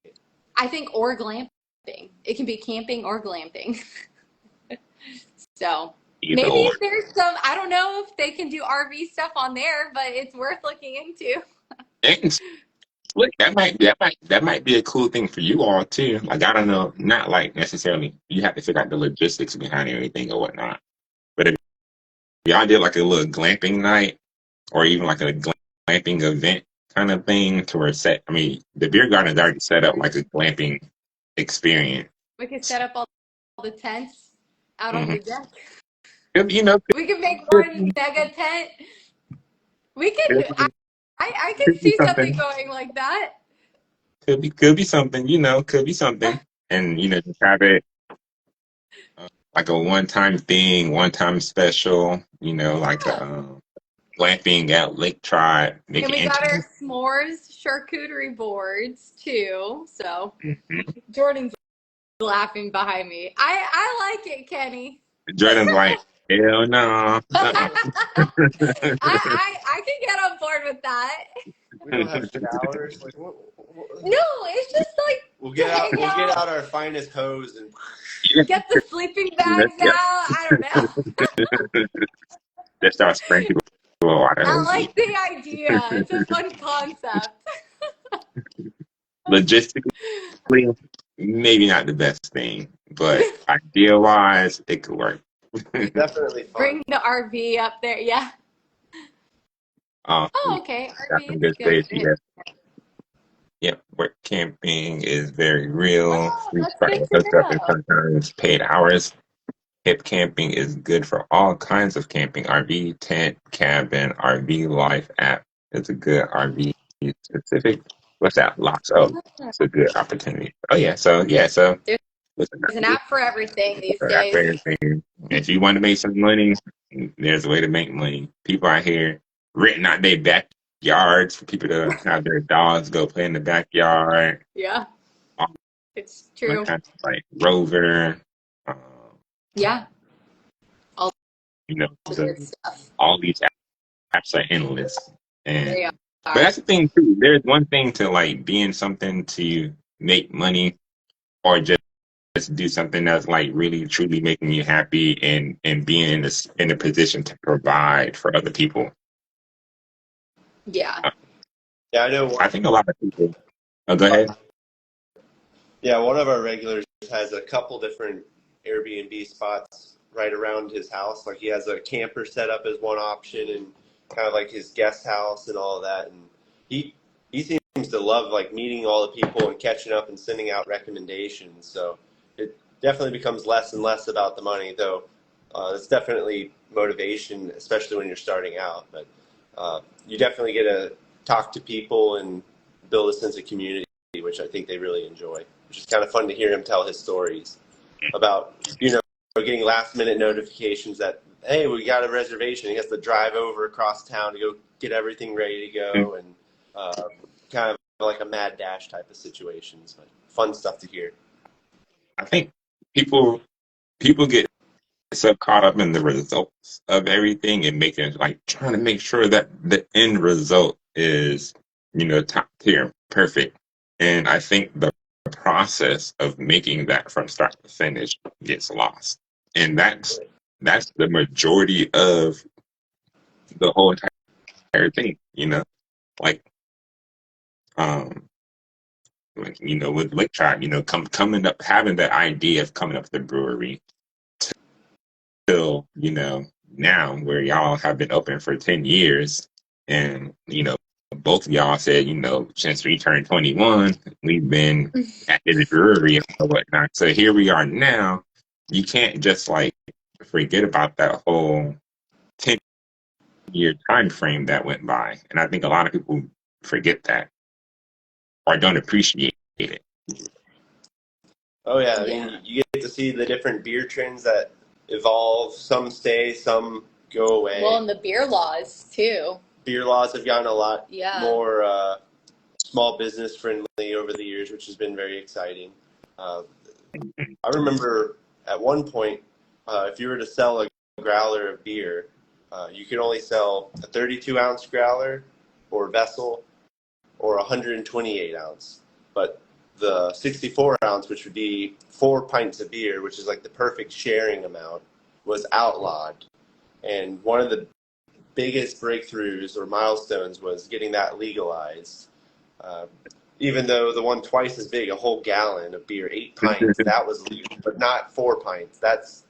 I think or glamping. It can be camping or glamping. So maybe there's some, I don't know if they can do RV stuff on there, but it's worth looking into. Look, that might be a cool thing for you all too. Like I don't know, not like necessarily you have to figure out the logistics behind anything or whatnot. But if y'all did like a little glamping night, or even like a glamping event kind of thing, to where the beer garden is already set up like a glamping experience. We could set up all the tents out on the deck. We could make one mega tent. We could. I could see something going like that. Could be something, could be something. And, just have it like a one-time thing, one-time special, like glamping at Lake Tribe. And we got our s'mores charcuterie boards, too. So, Jordan's laughing behind me. I like it, Kenny. Jordan's like, hell no. I can get on board with that. We don't have showers. Like, what? No, it's just like we'll get out our finest hose and get the sleeping bags out. I don't know. Just start sprinkling I waters. like the idea. It's a fun concept. Logistically, maybe not the best thing, but idea wise, it could work. Definitely fun. Bring the RV up there. Yeah. um, Oh, okay. got RV some is good good. space here. Yep, work camping is very real. Oh, We that's try good to to hook up and know. sometimes paid hours. Hip camping is good for all kinds of camping. RV, tent, cabin, RV Life app is a good RV specific. What's that? Locks. Oh, Yeah. it's a good opportunity. Oh so There's listen, an app for everything these that's days. everything. If you want to make some money, there's a way to make money. People out here renting out their backyards for people to have their dogs go play in the backyard. Yeah, All it's true. kinds of, like Rover, um, Yeah, all you know, the so good stuff. all these apps are endless. They And but are. that's the thing too. There's one thing to like being something to make money or just do something that's like really truly making you happy and being in a position to provide for other people. Yeah. Uh, Yeah, I know I one. think a lot of people. Oh, go ahead. Yeah, one of our regulars has a couple different Airbnb spots right around his house. Like he has a camper set up as one option, and kind of like his guest house and all of that. And he he seems to love like meeting all the people and catching up and sending out recommendations. So it definitely becomes less and less about the money, though. It's definitely motivation, especially when you're starting out. But you definitely get to talk to people and build a sense of community, which I think they really enjoy, which is kind of fun to hear him tell his stories about, getting last minute notifications that, hey, we got a reservation. He has to drive over across town to go get everything ready to go, and kind of like a mad dash type of situations, but fun stuff to hear. I think people get so caught up in the results of everything and making like trying to make sure that the end result is top tier, perfect. And I think the process of making that from start to finish gets lost, and that's the majority of the whole entire thing. Like um, with Lake Tribe, coming up having that idea of coming up with the brewery till now where y'all have been open for 10 years, and both of y'all said since we turned 21 we've been at the brewery or whatnot, so here we are now. You can't just like forget about that whole 10-year time frame that went by, and I think a lot of people forget that or don't appreciate it. Oh yeah, I Yeah. mean, you get to see the different beer trends that evolve. Some stay, some go away. Well, and the beer laws too. Beer laws have gotten a lot Yeah. more small business friendly over the years, which has been very exciting. Uh, I remember at one point, if you were to sell a growler of beer, you could only sell a 32-ounce growler or vessel or 128 ounce. But the 64 ounce, which would be 4 pints of beer, which is like the perfect sharing amount, was outlawed. And one of the biggest breakthroughs or milestones was getting that legalized. Uh, Even though the one twice as big, a whole gallon of beer, 8 pints, that was legal, but not 4 pints. That's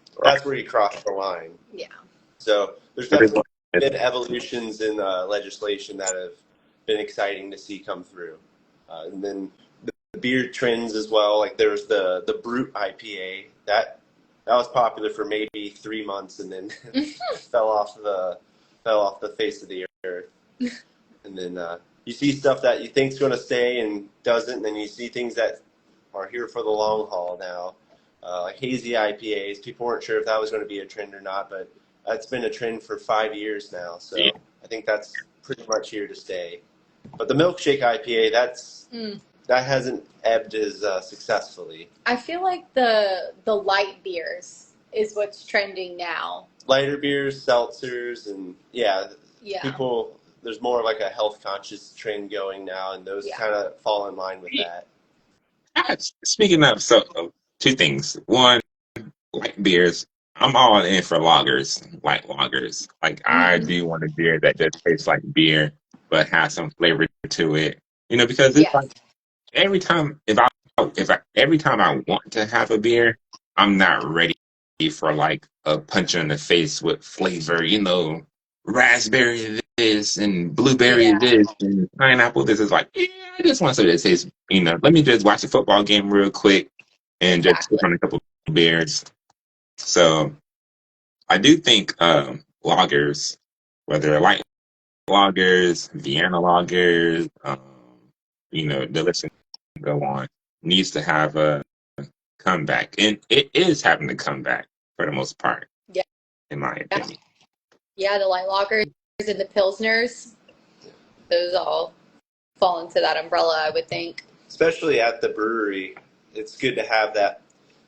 where you cross the line. Yeah. So there's definitely been evolutions in legislation that have been exciting to see come through. And then the beer trends as well. Like there was the Brute IPA that was popular for maybe 3 months and then fell off the face of the earth. And then you see stuff that you think's going to stay and doesn't, and then you see things that are here for the long haul now, like hazy IPAs. People weren't sure if that was going to be a trend or not, but that's been a trend for 5 years now. So Yeah. I think that's pretty much here to stay. But the milkshake IPA, that hasn't ebbed as successfully. I feel like the light beers is what's trending now. Lighter beers, seltzers, and Yeah. people. There's more of like a health conscious trend going now, and those kind of fall in line with that. Speaking of, so two things. One, light beers. I'm all in for lagers, light lagers. Like I Hmm. do want a beer that just tastes like beer, but has some flavor to it. Because it's like Yes. every time every time I want to have a beer, I'm not ready for like a punch in the face with flavor. Raspberry this and blueberry Yeah, this and pineapple this. Is like, yeah, I just want something that tastes. Let me just watch a football game real quick and just sip exactly. on a couple beers. So I do think lagers, whether light lagers, Vienna lagers, the list can go on, needs to have a comeback. And it is having to come back for the most part, Yeah, in my opinion. yeah. The light lockers and the pilsners, those all fall into that umbrella, I would think. Especially at the brewery, it's good to have that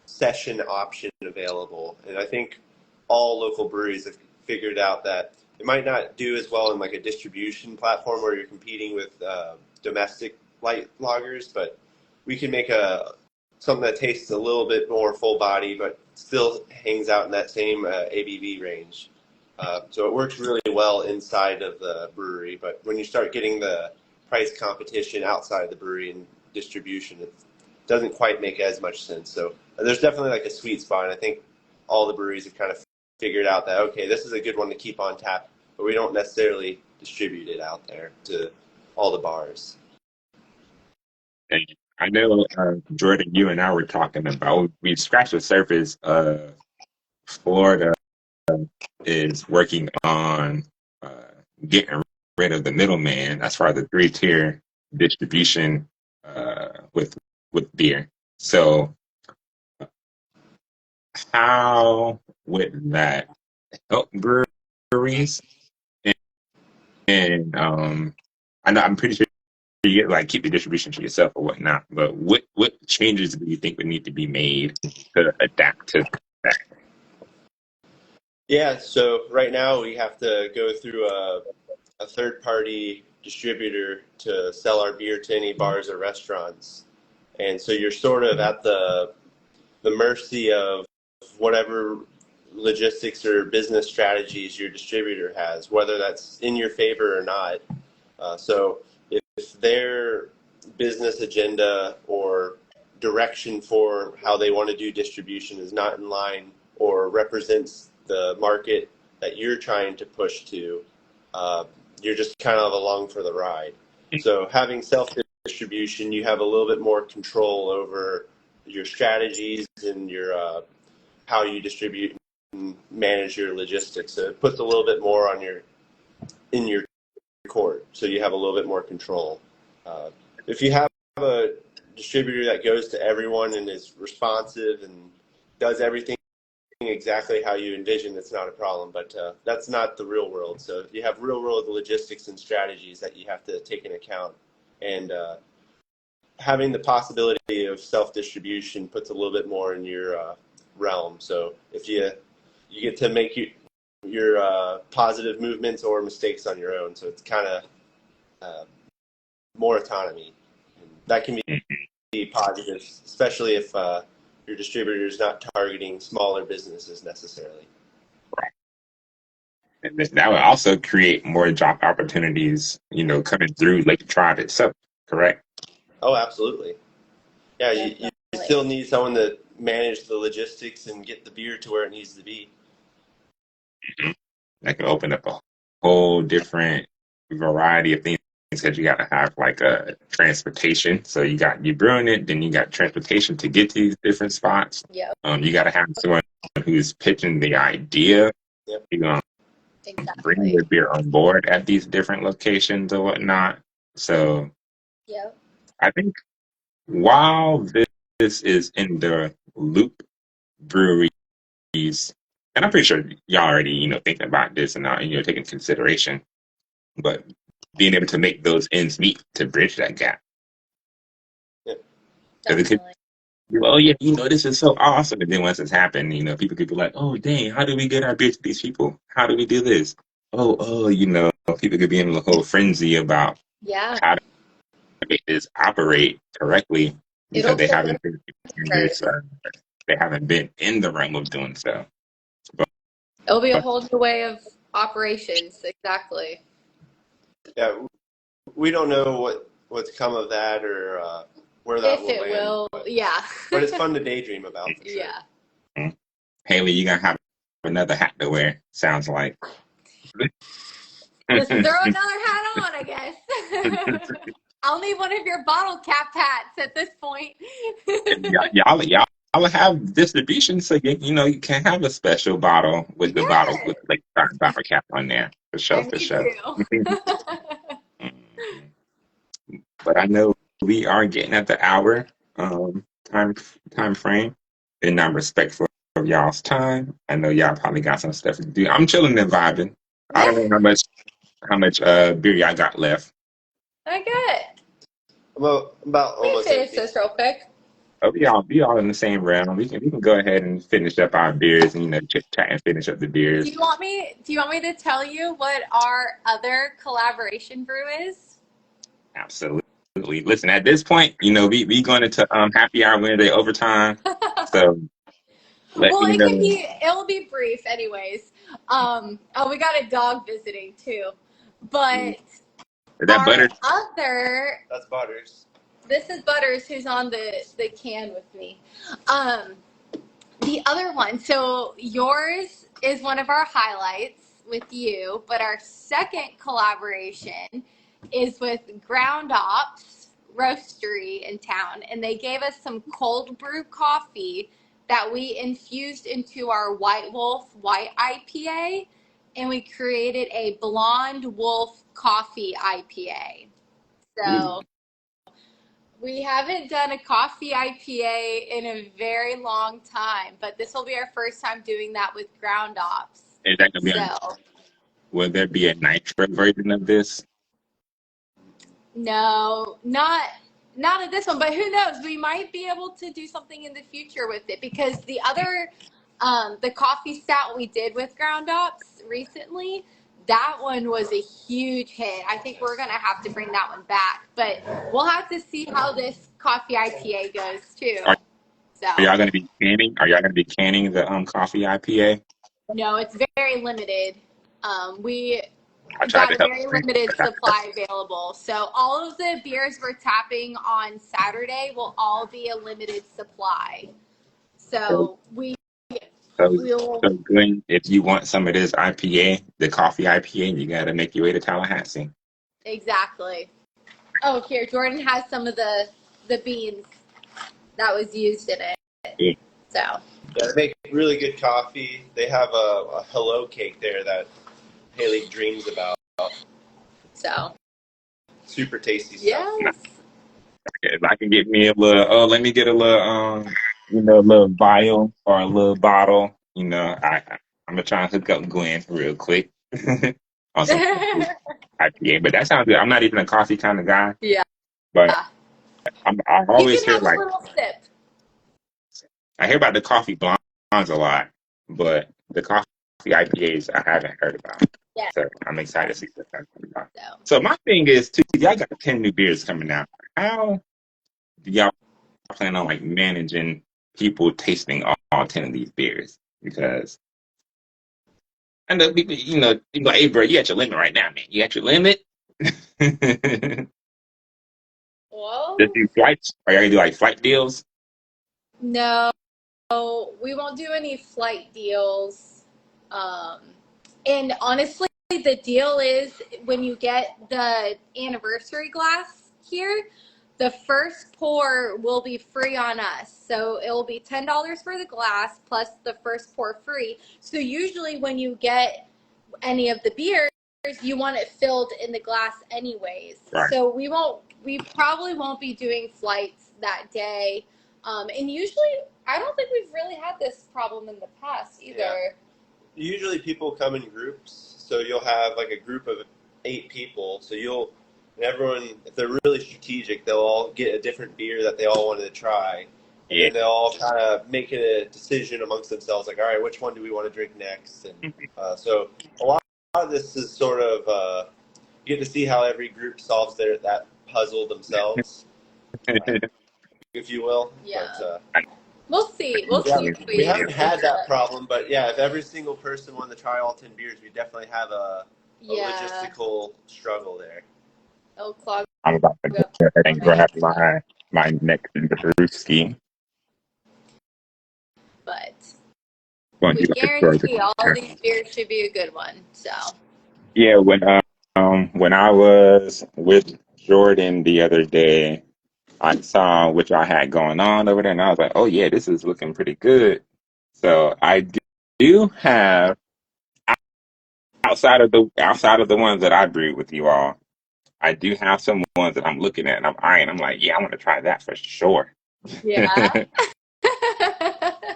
session option available. And I think all local breweries have figured out that it might not do as well in like a distribution platform where you're competing with domestic light lagers, but we can make something that tastes a little bit more full body, but still hangs out in that same ABV range. So it works really well inside of the brewery, but when you start getting the price competition outside of the brewery and distribution, it doesn't quite make as much sense. So there's definitely like a sweet spot, and I think all the breweries have kind of figured out that, okay, this is a good one to keep on tap, but we don't necessarily distribute it out there to all the bars. And I know, Jordan, you and I were talking about, we scratched the surface. Florida is working on uh, getting rid of the middleman as far as the three-tier distribution with beer. So how would that help breweries? And, and I know I'm pretty sure you get like keep the distribution to yourself or whatnot. But what changes do you think would need to be made to adapt to that? Yeah, so right now we have to go through a third party distributor to sell our beer to any bars or restaurants. And so you're sort of at the mercy of whatever logistics or business strategies your distributor has, whether that's in your favor or not. So if their business agenda or direction for how they want to do distribution is not in line or represents the market that you're trying to push to, uh, you're just kind of along for the ride. So having self distribution, you have a little bit more control over your strategies and your how you distribute and manage your logistics. So it puts a little bit more on in your court, so you have a little bit more control. If you have a distributor that goes to everyone and is responsive and does everything exactly how you envision, it's not a problem. But that's not the real world. So you have real world logistics and strategies that you have to take into account. And having the possibility of self distribution puts a little bit more in your realm. So if you get to make your positive movements or mistakes on your own, so it's kind of uh, more autonomy. And that can be positive, especially if your distributor is not targeting smaller businesses necessarily. And that would also create more job opportunities, coming through Lake Tribe itself, correct? Oh, absolutely. Yeah, you Definitely. still need someone to manage the logistics and get the beer to where it needs to be. Mhm. That can open up a whole different variety of things because you got to have like a transportation. So you brewing it, then you got transportation to get to these different spots. Yep, You got to have someone who's pitching the idea. Yep. You're gonna bring exactly. the beer on board at these different locations or whatnot. So Yep. I think while this is in the loop breweries, and I'm pretty sure y'all already, thinking about this and not, taking consideration, but being able to make those ends meet to bridge that gap. Yep. Because it could Definitely. be, oh yeah, this is so awesome. And then once it's happened, people could be like, oh dang, how do we get our beer to these people? How do we do this? Oh, people could be in a whole frenzy about Yeah. how to make this operate correctly because It'll they haven't been proliferate. they haven't been in the realm of doing so. It'll be a whole new way of operations. Exactly. Yeah, we don't know what's come of that or where that If will it land. will, yeah. But it's fun to daydream about for sure. Yeah. Haley, you're gonna have another hat to wear. Sounds like. Let's throw another hat on, I guess. I'll need one of your bottle cap hats at this point. Y'all have distribution, so you can have a special bottle with the bottle Yes, with like bottle cap on there for I sure, for need sure. to. Mhm. But I know we are getting at the hour time time frame, and I'm respectful of y'all's time. I know y'all probably got some stuff to do. I'm chilling and vibing. I don't know how much beer y'all got left. I get. About We almost finish empty. this real quick. Oh, we all in the same realm. We can go ahead and finish up our beers and chit chat and finish up the Do beers. you want me? Do you want me to tell you what our other collaboration brew is? Absolutely. Listen, at this point, we going into happy hour Wednesday overtime. So let Well, me know. it'll be brief, anyways. Oh, we got a dog visiting too, but Is that our butter? other. That's Butters. This is Butters, who's on the can with me. Um, the other one. So yours is one of our highlights with you, but our second collaboration is with Ground Ops Roastery in town, and they gave us some cold brew coffee that we infused into our White Wolf White IPA, and we created a Blonde Wolf Coffee IPA. Ooh, So we haven't done a coffee IPA in a very long time, but this will be our first time doing that with Ground Ops. is that gonna be So, on? Will there be a nitro version of this? no, not at this one, but who knows? We might be able to do something in the future with it because the other the coffee stout we did with Ground Ops recently, that one was a huge hit. I think we're gonna have to bring that one back, but we'll have to see how this coffee IPA goes too. Are, are So y'all gonna be canning? Are y'all gonna be canning the coffee IPA? no, it's very limited. We I tried got to a help. very limited supply available. So all of the beers we're tapping on Saturday will all be a limited supply. So, So so, we'll so Glenn, if you want some of this IPA, the coffee IPA, you gotta make your way to Tallahassee. exactly. Oh, here Jordan has some of the beans that was used in it. Yeah. So Yeah, they make really good coffee. They have a hello cake there that Haley dreams about. so Super tasty stuff. yes. If I can get me a little, let me get a little, a little vial or a little bottle. I'm gonna try and hook up Gwen real quick on some IPA. But that sounds good. I'm not even a coffee kind of guy, Yeah. but I You always can hear have a like little sip. I hear about the coffee blondes a lot, but the coffee IPAs I haven't heard about. Yeah. So I'm excited to see what that's about. So So my thing is too, y'all got 10 new beers coming out. How do y'all plan on like managing people tasting all 10 of these beers? Because I know people, you like, hey bro, you at your limit right now, man. You at your limit. Just well, do flights. Are you gonna do like flight deals? no. We won't do any flight deals. Um, and honestly, the deal is when you get the anniversary glass here, the first pour will be free on us. So it will be $10 for the glass plus the first pour free. So usually when you get any of the beers, you want it filled in the glass anyways. Right. So we probably won't be doing flights that day. And usually, I don't think we've really had this problem in the past either. Yeah. Usually people come in groups, so you'll have like a group of 8 people. So and everyone, if they're really strategic, they'll all get a different beer that they all wanted to try. And Yeah. then they'll all kind of make a decision amongst themselves, like, all right, which one do we want to drink next? And so a lot of this is sort of, you get to see how every group solves that puzzle themselves, if you will. Yeah. But We'll see. We'll Yeah, see if we we haven't had switch it that up. problem, but yeah, if every single person wanted to try all 10 beers, we definitely have a Yeah, logistical struggle there. it'll clog I'm about to go up ahead and already. grab my next brewski. But Going to we do like a Georgia guarantee all of here. these beers should be a good one. So, Yeah, when I was with Jordan the other day, I saw what y'all had going on over there, and I was like, "Oh yeah, this is looking pretty good." So I do have outside of the ones that I brewed with you all. I do have some ones that I'm looking at and I'm eyeing. I'm like, yeah, I want to try that for sure. yeah. I'm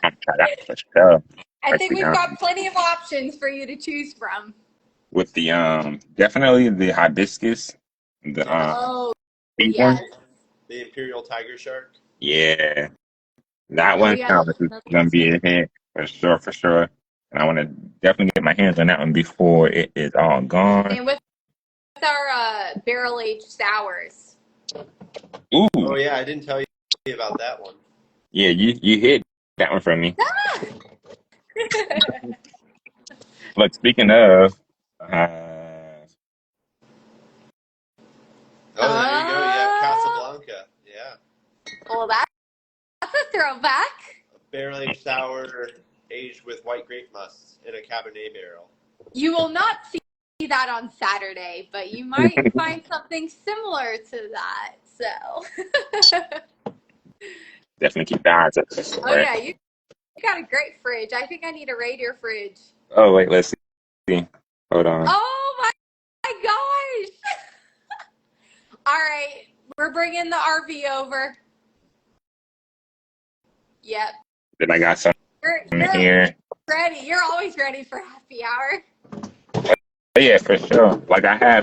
gonna try that for sure. I Like think the we've got plenty of options for you to choose from. with the definitely the hibiscus, the Oh, pink yes. one. The Imperial Tiger Shark. Yeah, that Oh, one yeah. sounds like it's gonna be a hit for sure, for sure. And I want to definitely get my hands on that one before it is all gone. And with our barrel aged sours. Oh Ooh, yeah, I didn't tell you about that one. yeah, you hit that one from me. Look, speaking of, Oh, there you go. Yeah, Oh, Casablanca. Yeah, well, that's a throwback. a barrel-aged sour aged with white grape must in a Cabernet barrel. You will not see that on Saturday, but you might find something similar to that. So, definitely keep the eyes up oh for it. yeah, you got a great fridge. I think I need to raid your fridge. Oh wait, let's see. Hold on. Oh my gosh! All right, we're bringing the RV over. Yep, Then I got some you're here. ready. You're always ready for happy hour. Oh, yeah, for sure. Like I had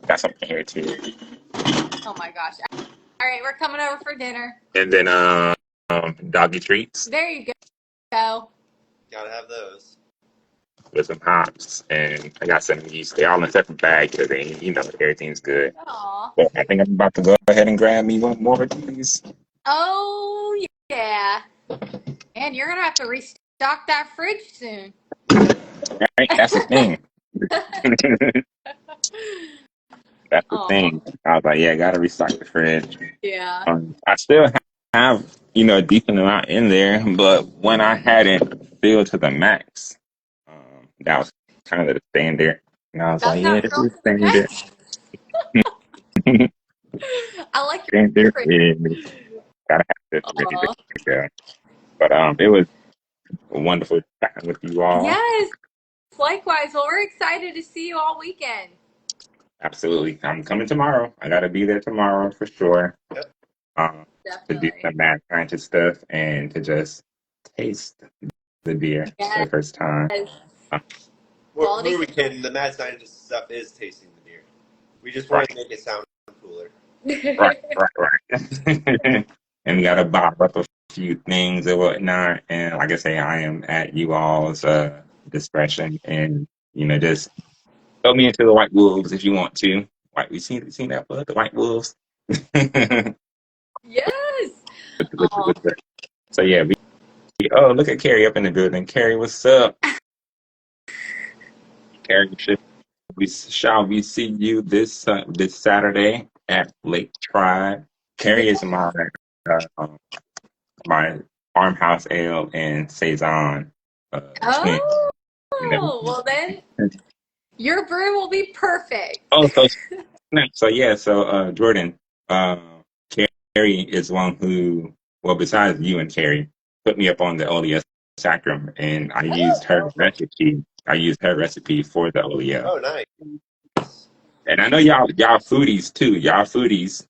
got something here too. Oh my gosh! All right, we're coming over for dinner. And then doggy treats There you go. Gotta have those. with some hops, and I got some yeast. They all in separate bags because they, everything's good. Aw. But I think I'm about to go ahead and grab me one more of these. Oh yeah. And you're gonna have to restock that fridge soon. Right? That's the thing. That's the Oh thing. I was like, yeah, I gotta restock the fridge. yeah. I still have, a decent amount in there, but when I hadn't filled to the max, that was kind of the standard. And I was like, That's yeah, not this filled is to the standard. max. I like your Standard fridge. is gotta have this ready to Aw. go. But it was a wonderful time with you all. Yes. Likewise. Well, we're excited to see you all weekend. Absolutely. I'm coming tomorrow. I gotta be there tomorrow for sure. Yep. To do Definitely. some mad scientist stuff and to just taste the beer for Yes. the first time. Uh, Who Quality are we control. kidding? The mad scientist stuff is tasting the beer. We just wanted right, to make it sound cooler. right. And we gotta bob up a few things and whatnot. And like I say, I am at you all's discretion, and just throw me into the White Wolves if you want to. White, we seen that book, the White Wolves. Yes. With Oh, the- so yeah, oh, look at Carrie up in the building. Carrie, what's up? Carrie, shall we see you this Saturday at Lake Tribe? yeah. Carrie is my farmhouse ale and saison twin. Oh, You know. well then your brew will be perfect. Oh, so yeah, so Jordan, uh, Carrie is one who, well, besides you and Carrie, put me up on the Oleo Sacrum, and I used her Oh, recipe. I used her recipe for the Oleo, oh, nice. and I know y'all foodies too. Y'all foodies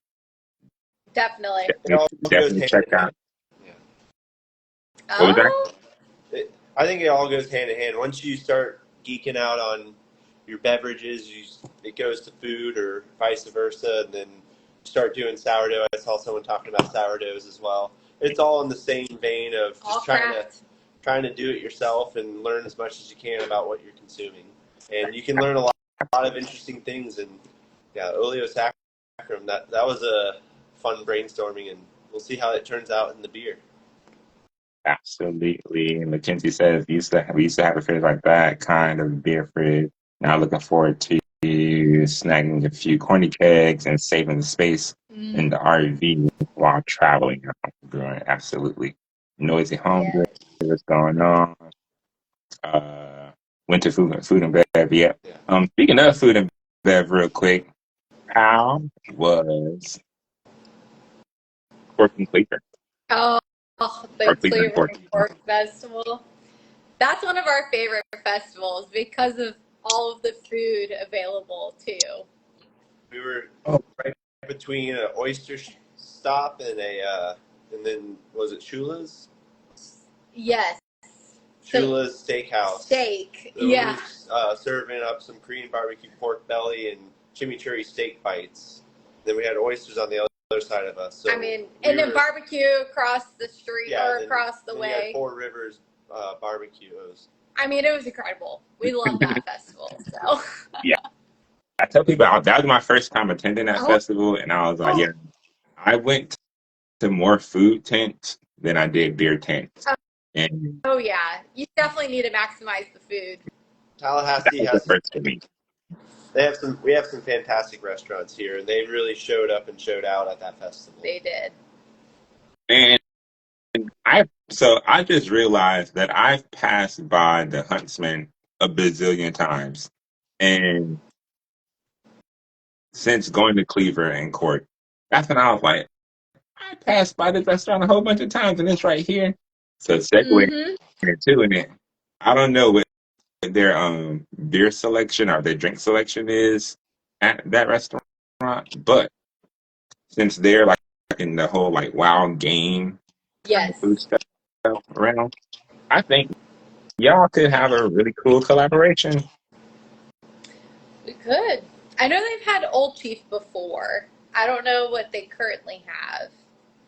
Definitely. It all goes definitely hand check in hand. out. Yeah. What was that? Oh, I think it all goes hand in hand. Once you start geeking out on your beverages, it goes to food or vice versa, and then start doing sourdough. I saw someone talking about sourdoughs as well. It's all in the same vein of all just craft. trying to do it yourself and learn as much as you can about what you're consuming. And you can learn a lot of interesting things. And yeah, Oleo Sacrum, that was a fun brainstorming and we'll see how it turns out in the beer. Absolutely. And Mackenzie says we used to have a fridge like that kind of beer fridge. Now looking forward to snagging a few corny kegs and saving the space in the RV while traveling. Brewing. Absolutely. Noisy home Yeah. what's going on. Winter food and bev. Yeah. Yeah. Speaking of food and bev, real quick, how was Cork and Cleaver? Oh, Or the Cleveland Cleveland Cork? Cork Festival. That's one of our favorite festivals because of all of the food available too. We were Oh, right between an oyster stop and and then was it Shula's? Yes. Shula's Steakhouse. Steak. So Yeah. we were serving up some Korean barbecue pork belly and chimichurri steak bites. Then we had oysters on the other side of us. So I mean, and then barbecue across the street or across the way. You had Four Rivers barbecue. I mean, it was incredible. We love that festival. So yeah. I tell people that was my first time attending that festival, and I was like, yeah, I went to more food tents than I did beer tents. And oh yeah, you definitely need to maximize the food. Tallahassee has first for me. We have some fantastic restaurants here, and they really showed up and showed out at that festival. They did. And I just realized that I've passed by the Huntsman a bazillion times, and since going to Cleaver and Cork, that's when I was like, I passed by this restaurant a whole bunch of times, and it's right here. So segue into it, I don't know what their beer selection or their drink selection is at that restaurant, but since they're like in the whole like wild game food stuff around, I think y'all could have a really cool collaboration. We could. I know they've had Old Chief before. I don't know what they currently have,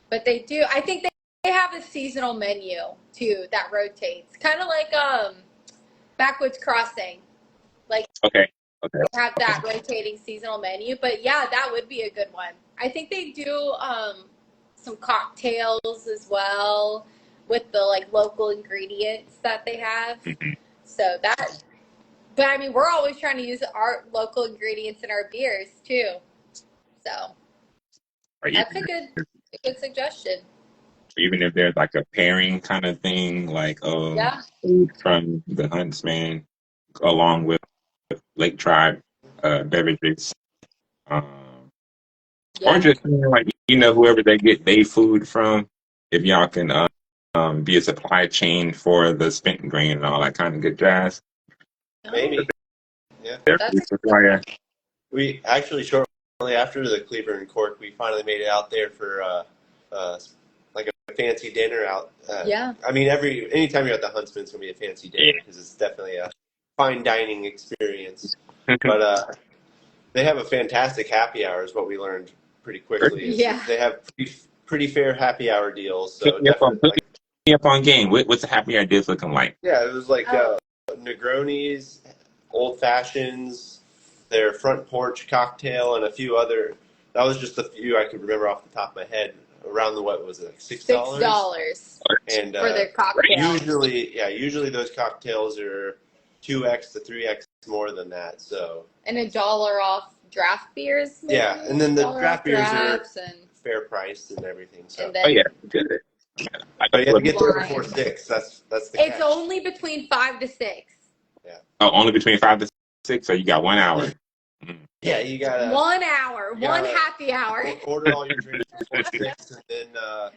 but they do. I think they have a seasonal menu too that rotates, kind of like Backwoods Crossing. Like Okay. They have that rotating seasonal menu, but yeah, that would be a good one. I think they do some cocktails as well with the like local ingredients that they have. So that, but I mean, we're always trying to use our local ingredients in our beers too. So that's a good suggestion. Even if there's like a pairing kind of thing, like food from the Huntsman along with Lake Tribe beverages, or just like whoever they get their food from, if y'all can be a supply chain for the spent grain and all that kind of good jazz. Maybe, yeah. Their food supplier. We actually shortly after the Cleaver and Cork, we finally made it out there for like a fancy dinner out. I mean, anytime you're at the Huntsman's gonna be a fancy dinner because it's definitely a fine dining experience. But they have a fantastic happy hour, is what we learned pretty quickly. Yeah, they have pretty fair happy hour deals. So put me up on game. What's the happy hour deals looking like? Yeah, it was like Negronis, old fashions, their front porch cocktail, and a few other. That was just a few I could remember off the top of my head. Around what was it, like $6? $6 and for their cocktail. Usually those cocktails are 2x to 3x more than that. So and $1 off draft beers. Maybe? Yeah, and then the draft beers are and fair priced and everything. So. And then, good. But you have to get there before 6. That's the It's catch. only between 5 to 6. Yeah. Oh, only between 5 to 6, so you got 1 hour. Yeah, you got 1 hour, one happy hour. Order all your drinks before 6, and then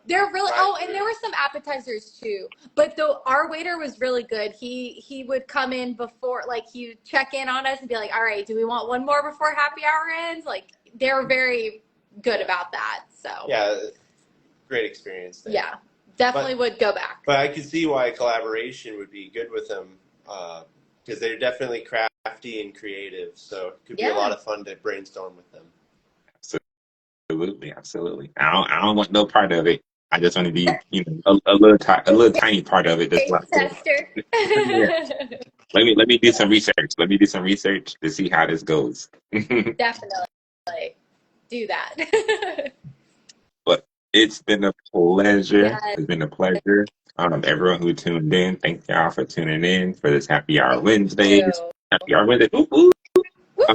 they're really. Oh, and there were some appetizers too. But our waiter was really good. He would come in before, like he would check in on us and be like, "All right, do we want one more before happy hour ends?" Like they were very good about that. So yeah, great experience there. Yeah, definitely would go back. But I could see why a collaboration would be good with them because they're definitely crafty and creative. So it could be a lot of fun to brainstorm with them. Absolutely. I don't want no part of it. I just want to be, a little tiny part of it. Just tester. Let me do some research. Let me do some research to see how this goes. Definitely do that. It's been a pleasure. Yes. It's been a pleasure. Everyone who tuned in, thank y'all for tuning in for this Happy Hour Thank Wednesdays. you. Happy Hour Wednesdays. Whoop, whoop. Whoop,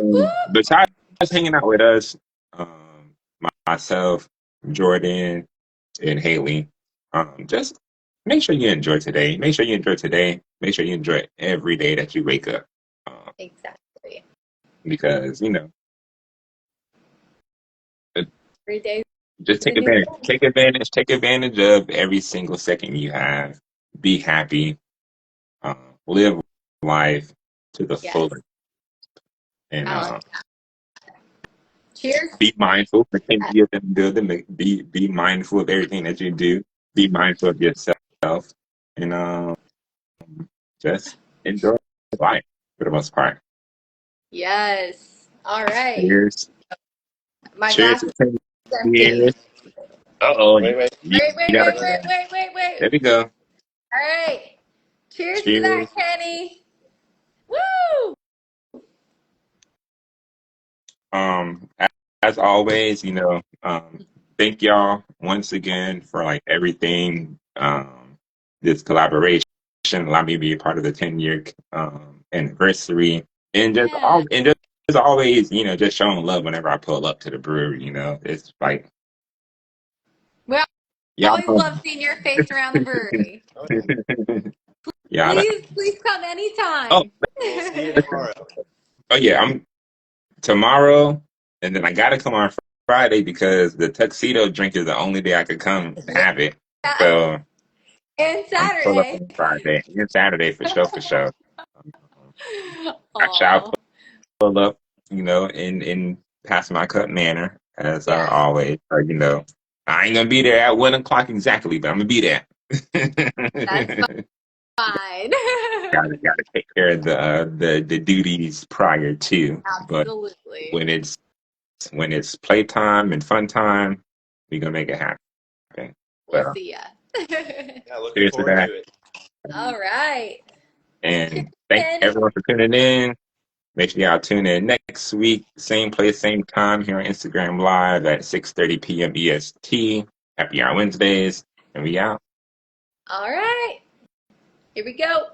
whoop. Besides hanging out with us, myself, Jordan, and Haley, just make sure you enjoy today. Make sure you enjoy today. Make sure you enjoy every day that you wake up. Exactly. Because, it- Every day just is a take new advantage. day. Take advantage of every single second you have. Be happy. Live life to the Yes. fullest. And I like that. Cheers. be mindful. Pretend to be a building. Be mindful of everything that you do. Be mindful of yourself. And just enjoy life for the most part. Yes. All right. Cheers. My Cheers glass to is 10 empty. years. Uh-oh. Wait, wait. You Wait, wait, gotta, wait, wait, wait, wait, wait. there we go. All right. Cheers to that, Cheers. Kenny. Woo! Um, a- as always, thank y'all once again for like everything. This collaboration allowed me to be a part of the 10-year anniversary, and Yeah. just always, just showing love whenever I pull up to the brewery. It's like We y'all always know. love seeing your face around the brewery. Oh, yeah. Yeah. Please come Oh, anytime. We'll see you listen. tomorrow. Oh yeah, I'm tomorrow, and then I gotta come on Friday because the tuxedo drink is the only day I could come Yeah. have it. So And I'm pull up Saturday. on Friday and Saturday for sure, for sure. I shall Oh, pull up, in past my cut manner as yes. always. I ain't gonna be there at 1 o'clock exactly, but I'm gonna be there. That's fine. Gotta take care of the duties prior to, but Absolutely. when it's playtime and fun time, we gonna make it happen. We'll But see ya. Yeah, looking cheers to forward that, to it. All right. and thank Kenny. everyone for tuning in. Make sure y'all tune in next week, same place, same time here on Instagram Live at 6:30 p.m. EST. Happy Hour Wednesdays, and we out. All right. Here we go.